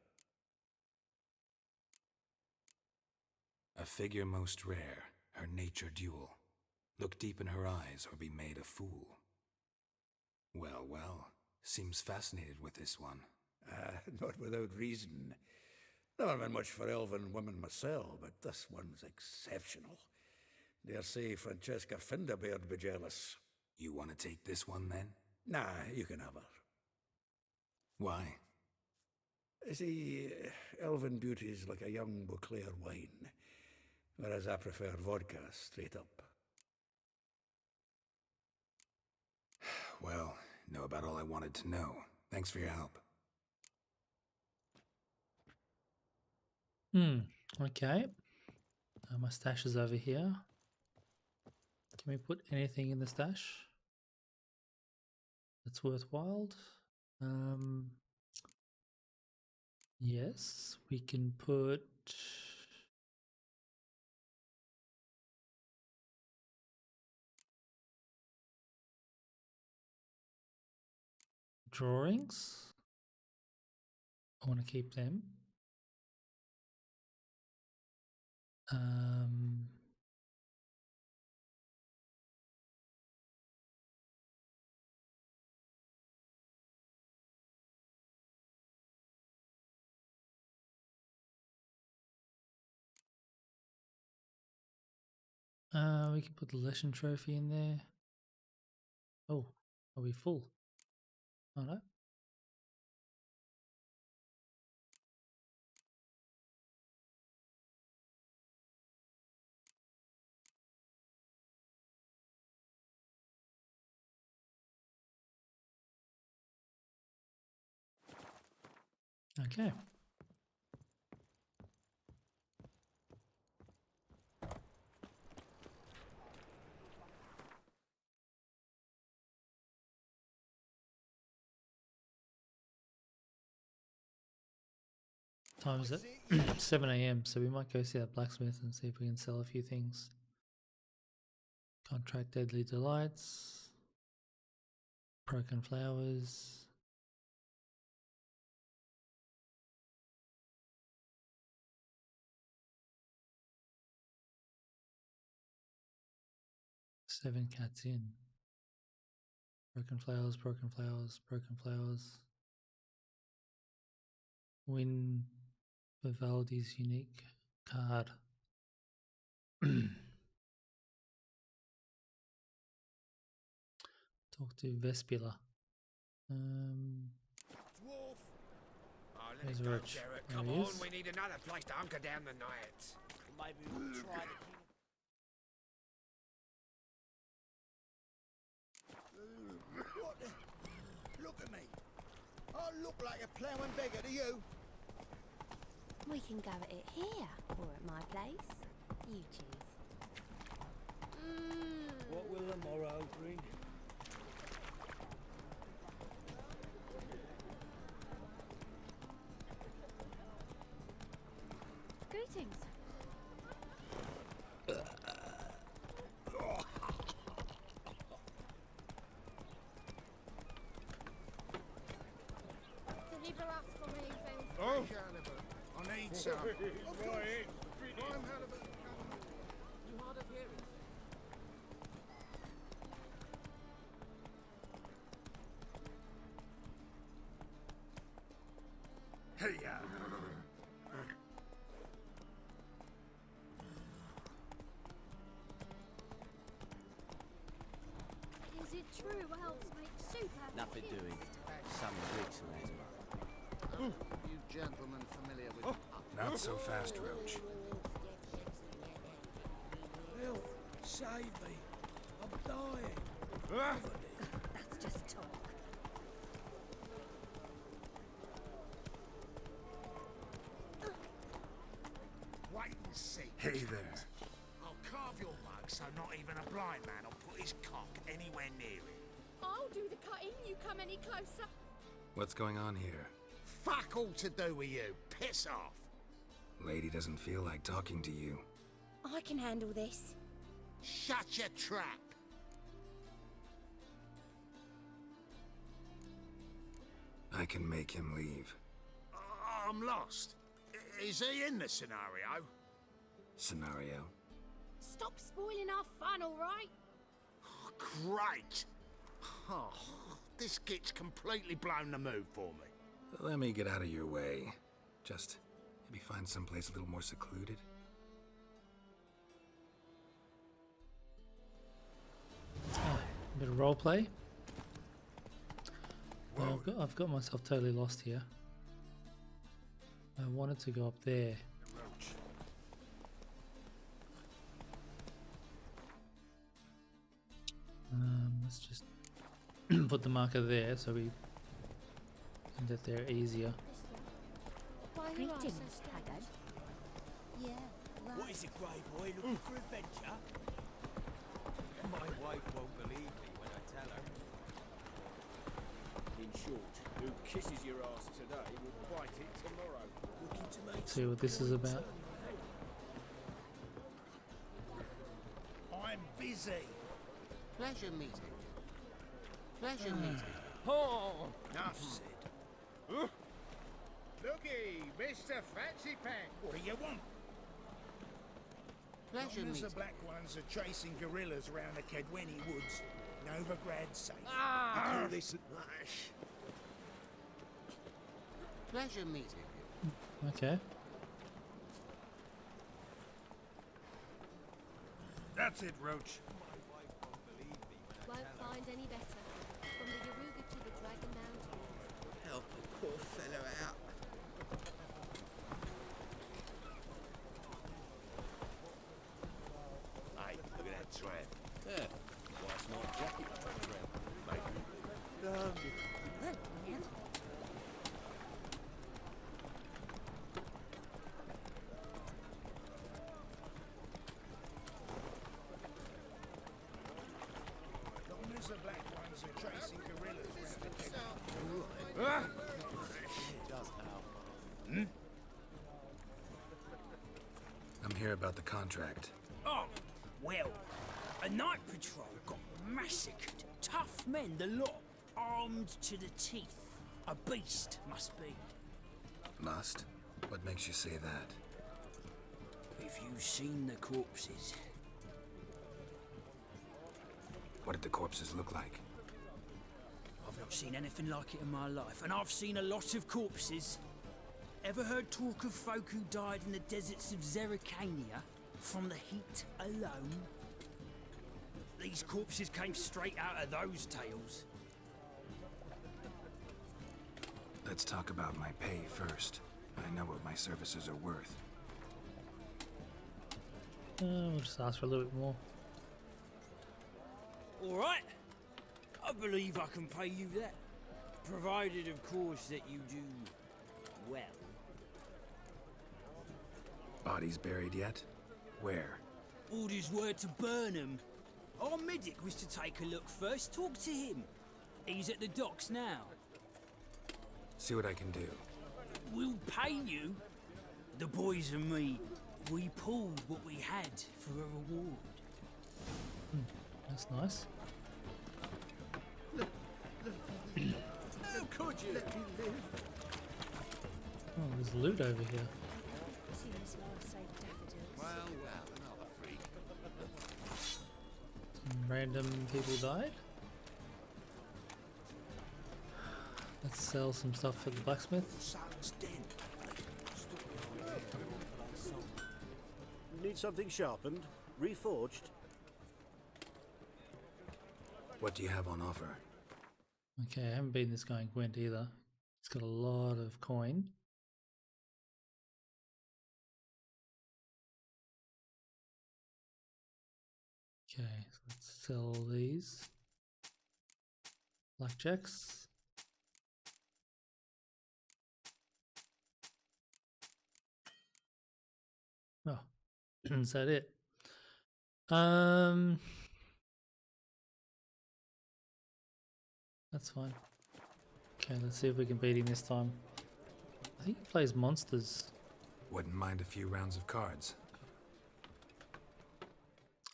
[SPEAKER 4] A figure most rare, her nature dual. Look deep in her eyes or be made a fool. Well, well, seems fascinated with this one.
[SPEAKER 5] Not without reason. Never been much for elven women myself, but this one's exceptional. Dare say Francesca Finderbeard be jealous.
[SPEAKER 4] You want to take this one, then?
[SPEAKER 5] Nah, you can have her.
[SPEAKER 4] Why?
[SPEAKER 5] See, elven beauty's like a young Beauclair wine, whereas I prefer vodka straight up.
[SPEAKER 4] Well, know about all I wanted to know. Thanks for your help.
[SPEAKER 1] Okay. My stash is over here. Can we put anything in the stash that's worthwhile? Yes, we can put drawings. I want to keep them. We can put the lesson trophy in there. Oh, are we full? Oh no. Okay. Time is it? 7 AM, so we might go see that blacksmith and see if we can sell a few things. Contract deadly delights. Broken flowers. Seven cats in. Broken flowers, broken flowers, broken flowers. Win Vivaldi's unique card. Talk to Vespula.
[SPEAKER 11] Dwarf!
[SPEAKER 1] There's Roach.
[SPEAKER 11] Come
[SPEAKER 1] There he
[SPEAKER 11] on,
[SPEAKER 1] is.
[SPEAKER 11] we need another place to hunker down the night. Maybe we'll try
[SPEAKER 14] What the? Look at me. I look like a ploughing beggar to you.
[SPEAKER 7] We can go at it here, or at my place. You choose.
[SPEAKER 10] What will the morrow bring?
[SPEAKER 7] Greetings. Deliver us from anything.
[SPEAKER 13] Oh, I need some.
[SPEAKER 11] You hard of hearing.
[SPEAKER 5] Hey-ya!
[SPEAKER 7] Is it true elves make super?
[SPEAKER 16] Nothing doing. Some Greeks and his mother.
[SPEAKER 6] You gentlemen familiar with...
[SPEAKER 4] Not so fast, Roach.
[SPEAKER 14] Help! Save me! I'm dying!
[SPEAKER 7] That's just talk.
[SPEAKER 13] Wait and see.
[SPEAKER 5] Hey there.
[SPEAKER 13] I'll carve your mug so not even a blind man will put his cock anywhere near it.
[SPEAKER 7] I'll do the cutting. You come any closer.
[SPEAKER 4] What's going on here?
[SPEAKER 13] Fuck all to do with you. Piss off.
[SPEAKER 4] Lady doesn't feel like talking to you.
[SPEAKER 15] I can handle this.
[SPEAKER 13] Shut your trap.
[SPEAKER 4] I can make him leave.
[SPEAKER 13] I'm lost. Is he in the scenario?
[SPEAKER 4] scenario.
[SPEAKER 7] Stop spoiling our fun, all right?
[SPEAKER 13] Great! Oh, this kit's completely blown the mood for me.
[SPEAKER 4] Let me get out of your way. Just maybe find someplace a little more secluded.
[SPEAKER 1] A bit of roleplay. I've got myself totally lost here. I wanted to go up there. Let's just put the marker there so we can get there easier.
[SPEAKER 7] Greetings,
[SPEAKER 15] Haggard.
[SPEAKER 7] Yeah,
[SPEAKER 12] What is it, Grey Boy? Looking for adventure?
[SPEAKER 16] My wife won't believe me when I tell her.
[SPEAKER 17] In short, who kisses your ass today will bite it tomorrow.
[SPEAKER 12] Looking to make
[SPEAKER 1] See what this is about.
[SPEAKER 13] I'm busy.
[SPEAKER 6] Pleasure meeting. Pleasure meeting.
[SPEAKER 13] Oh, enough said.
[SPEAKER 14] Looky, Mr. Fancy Pack.
[SPEAKER 13] What do you want?
[SPEAKER 6] Pleasure
[SPEAKER 13] Long as the
[SPEAKER 6] meeting.
[SPEAKER 13] Black Ones are chasing guerrillas around the Kedweni woods, Novigrad's safe.
[SPEAKER 14] Ah!
[SPEAKER 13] Call this
[SPEAKER 6] Pleasure meeting.
[SPEAKER 1] Okay.
[SPEAKER 13] That's it, Roach.
[SPEAKER 7] Won't find any better. From the Yaruga to the Dragon Mountains.
[SPEAKER 11] Help a poor fellow out.
[SPEAKER 10] Hey, look at that tramp. Yeah. Why smart jacket for a tramp? Maybe.
[SPEAKER 13] Long as the Black Ones are chasing guerrillas around the Kedweni.
[SPEAKER 10] Just how?
[SPEAKER 4] I'm here about the contract.
[SPEAKER 12] Oh, well, a night patrol got massacred. Tough men, the lot, armed to the teeth. A beast, must be.
[SPEAKER 4] Must? What makes you say that?
[SPEAKER 12] If you've seen the corpses.
[SPEAKER 4] What did the corpses look like?
[SPEAKER 12] I've not seen anything like it in my life, and I've seen a lot of corpses. Ever heard talk of folk who died in the deserts of Zerrikania from the heat alone? These corpses came straight out of those tales.
[SPEAKER 4] Let's talk about my pay first. I know what my services are worth.
[SPEAKER 1] We'll just ask for a little bit more.
[SPEAKER 12] All right. I believe I can pay you that. Provided, of course, that you do well.
[SPEAKER 4] Bodies buried yet? Where?
[SPEAKER 12] Orders were to burn them. Our medic was to take a look first. Talk to him. He's at the docks now.
[SPEAKER 4] See what I can do.
[SPEAKER 12] We'll pay you. The boys and me, we pulled what we had for a reward.
[SPEAKER 1] That's nice.
[SPEAKER 12] How could you? Let me live.
[SPEAKER 1] Oh, there's loot over here.
[SPEAKER 6] Well, another freak.
[SPEAKER 1] Some random people died. Let's sell some stuff for the blacksmith.
[SPEAKER 12] Son's dead.
[SPEAKER 10] Need something sharpened? Reforged?
[SPEAKER 4] What do you have on offer?
[SPEAKER 1] Okay, I haven't been this guy in Gwent either. He's got a lot of coin. Okay, so let's sell these. Blackjacks. Oh, is that it? That's fine. Okay, let's see if we can beat him this time. I think he plays monsters.
[SPEAKER 4] Wouldn't mind a few rounds of cards.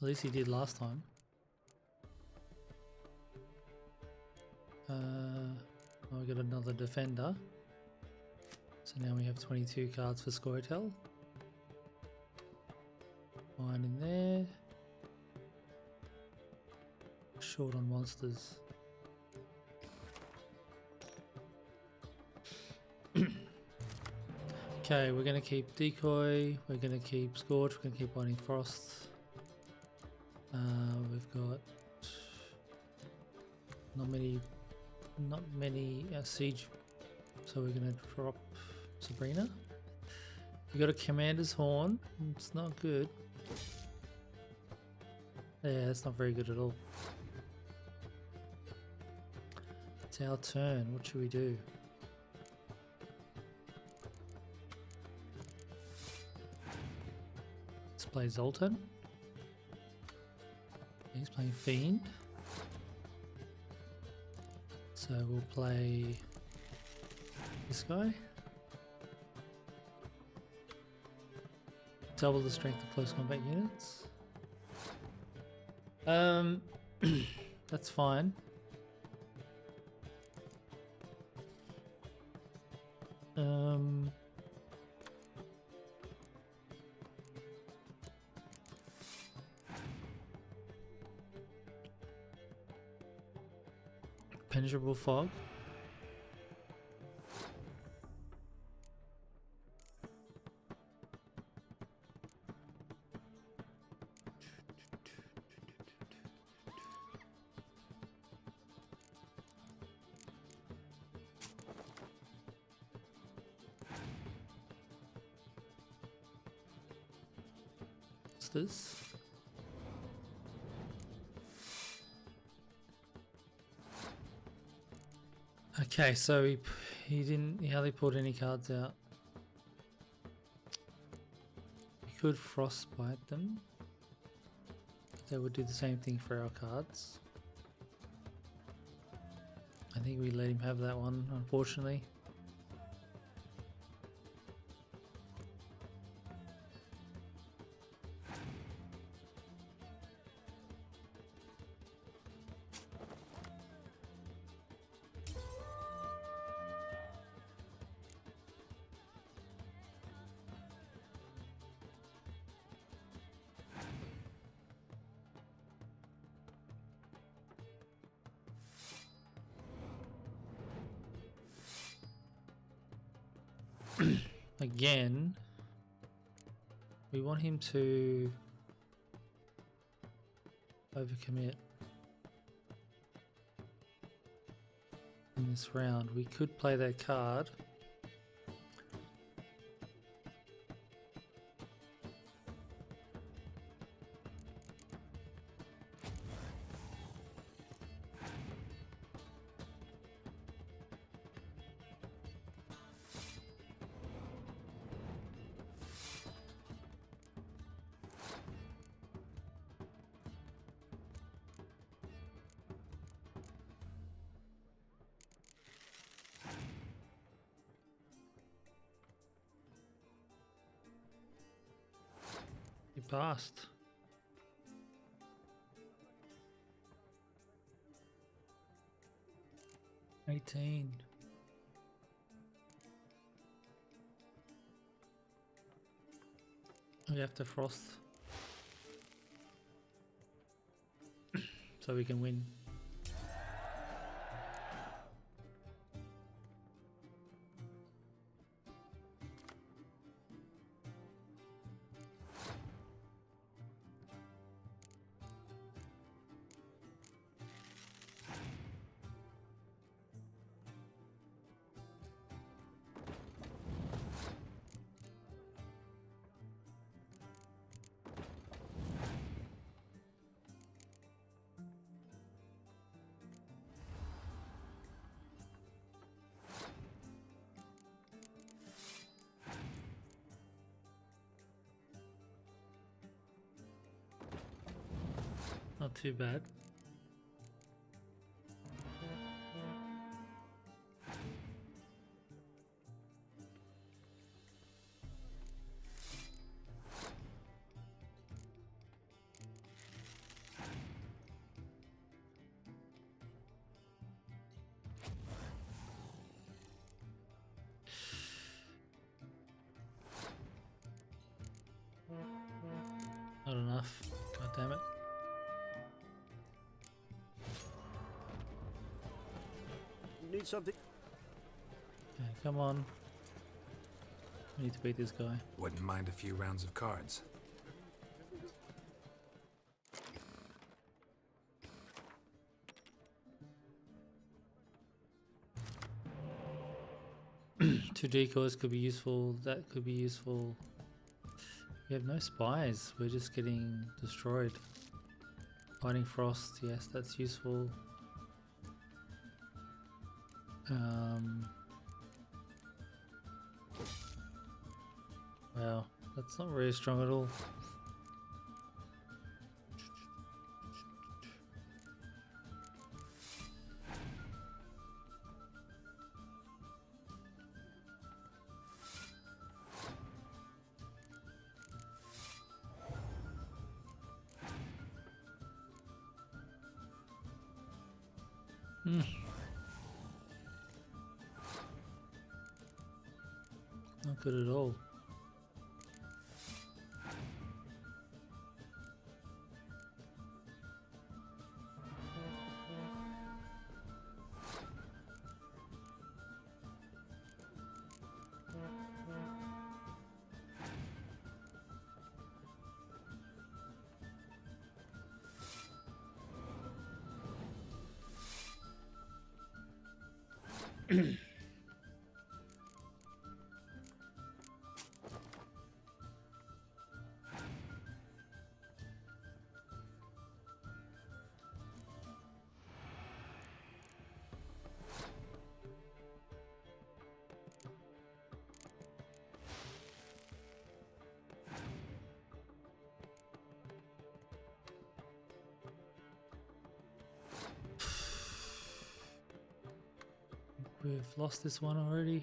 [SPEAKER 1] At least he did last time. Oh, we got another defender. So now we have 22 cards for Scoretel. fine in there. Short on monsters. Okay, we're gonna keep Decoy, we're gonna keep Scorch, we're gonna keep Binding Frost. We've got not many siege, so we're gonna drop Sabrina. We got a Commander's Horn. It's not good. Yeah, it's not very good at all. It's our turn. What should we do? Let's play Zoltan. He's playing Fiend. So we'll play this guy. Double the strength of close combat units. That's fine. Penetrable fog. What's this? Okay, so he hardly pulled any cards out. We could frostbite them. That would do the same thing for our cards. I think we let him have that one, unfortunately. Again, we want him to overcommit in this round. We could play that card. He passed. $18. We have to frost so we can win. Not too bad. I don't
[SPEAKER 3] Need something?
[SPEAKER 1] Okay, come on. We need to beat this guy.
[SPEAKER 4] Wouldn't mind a few rounds of cards.
[SPEAKER 1] Two decoys could be useful. That could be useful. We have no spies. We're just getting destroyed. Fighting frost. Yes, that's useful. Wow, that's not very strong at all. Not good at all. We've lost this one already.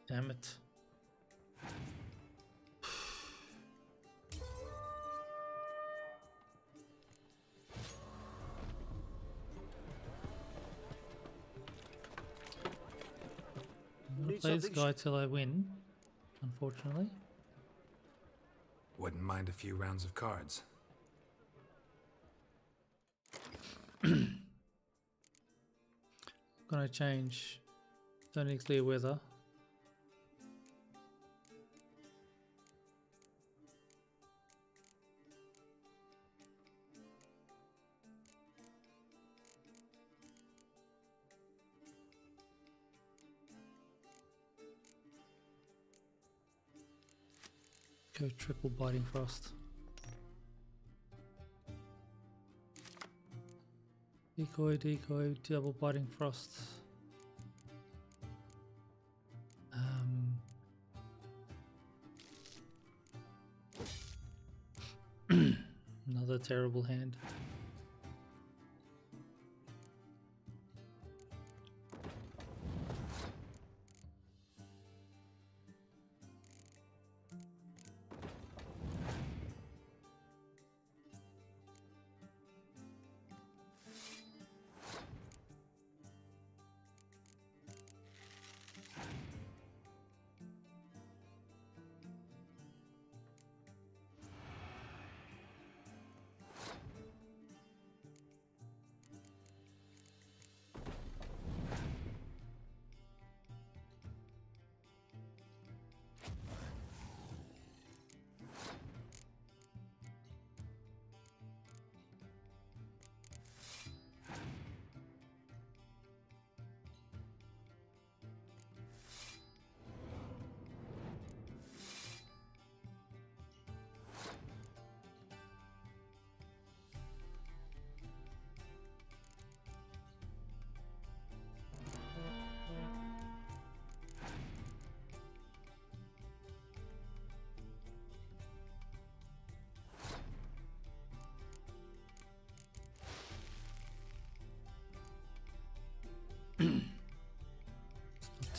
[SPEAKER 1] Damn it. I'm gonna play this guy till I win, unfortunately.
[SPEAKER 4] Wouldn't mind a few rounds of cards.
[SPEAKER 1] Gonna change. Don't need clear weather. Go triple biting frost. Decoy, decoy, double biting frost. Another terrible hand.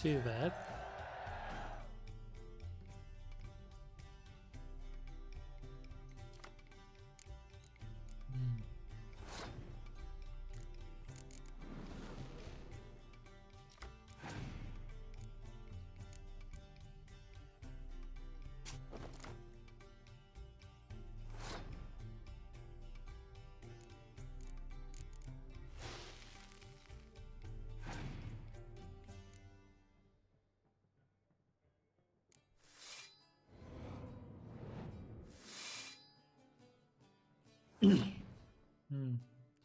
[SPEAKER 1] too bad.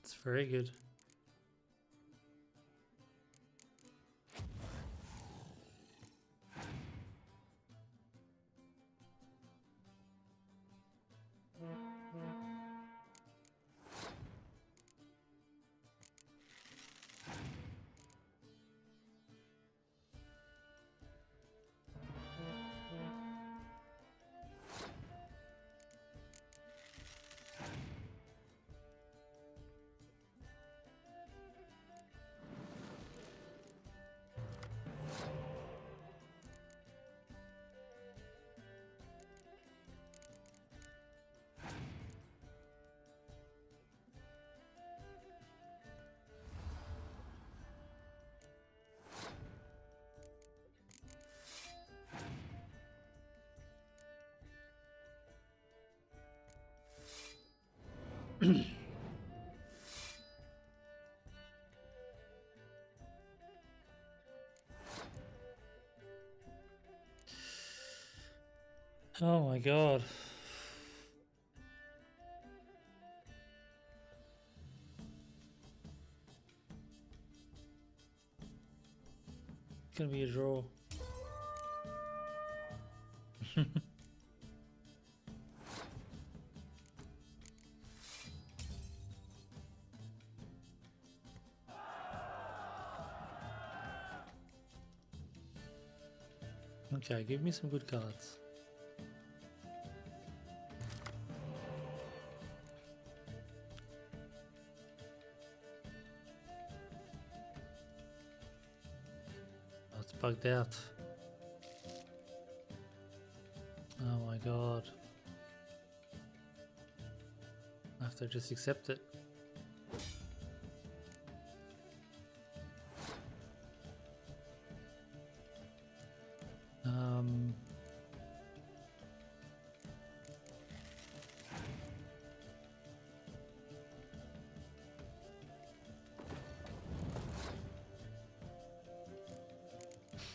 [SPEAKER 1] It's very good. Oh my god. It's gonna be a draw. Okay, give me some good cards. Oh, it's bugged out. Oh my god. I have to just accept it.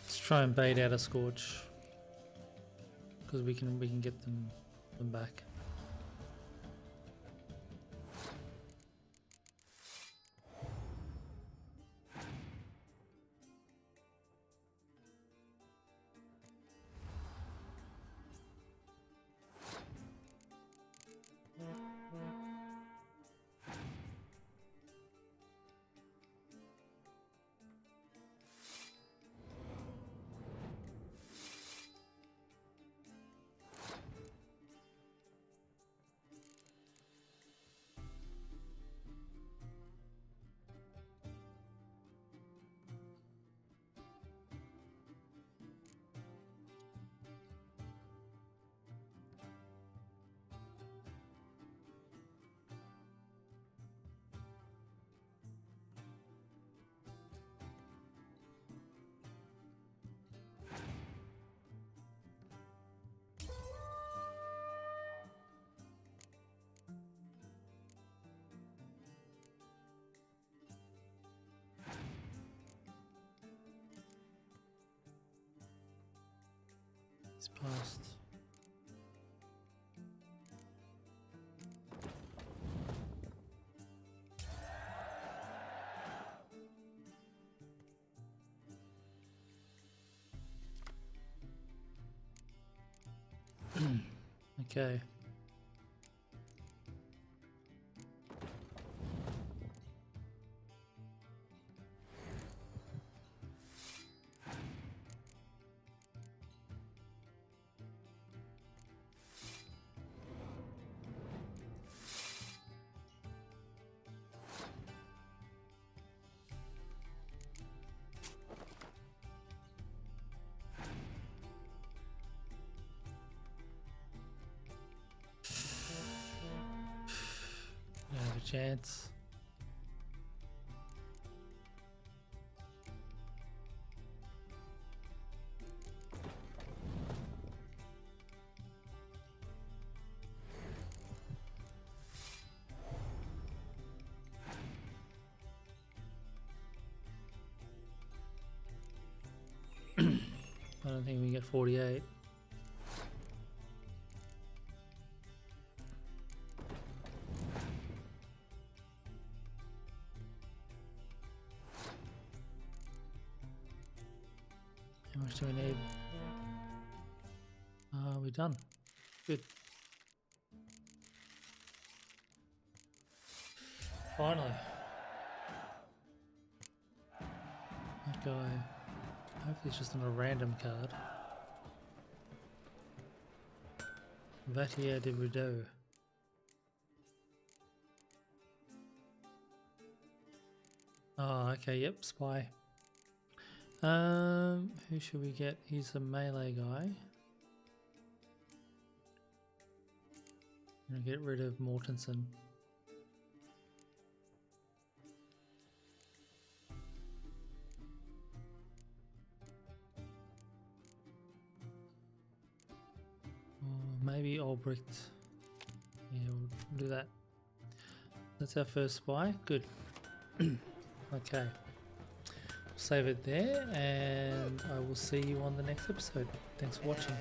[SPEAKER 1] Let's try and bait out a Scorch, because we can get them back. It's passed. Okay. chance. I don't think we get 48. How much do we need? We're done. Good. Finally. That guy. Hopefully it's just on a random card. Vattier de Rideaux. Oh, okay, yep, spy. Who should we get? He's a melee guy. I'm gonna get rid of Mortensen. Maybe Albrecht. Yeah, we'll do that. That's our first spy. Good. Okay. Save it there, and I will see you on the next episode. Thanks for watching.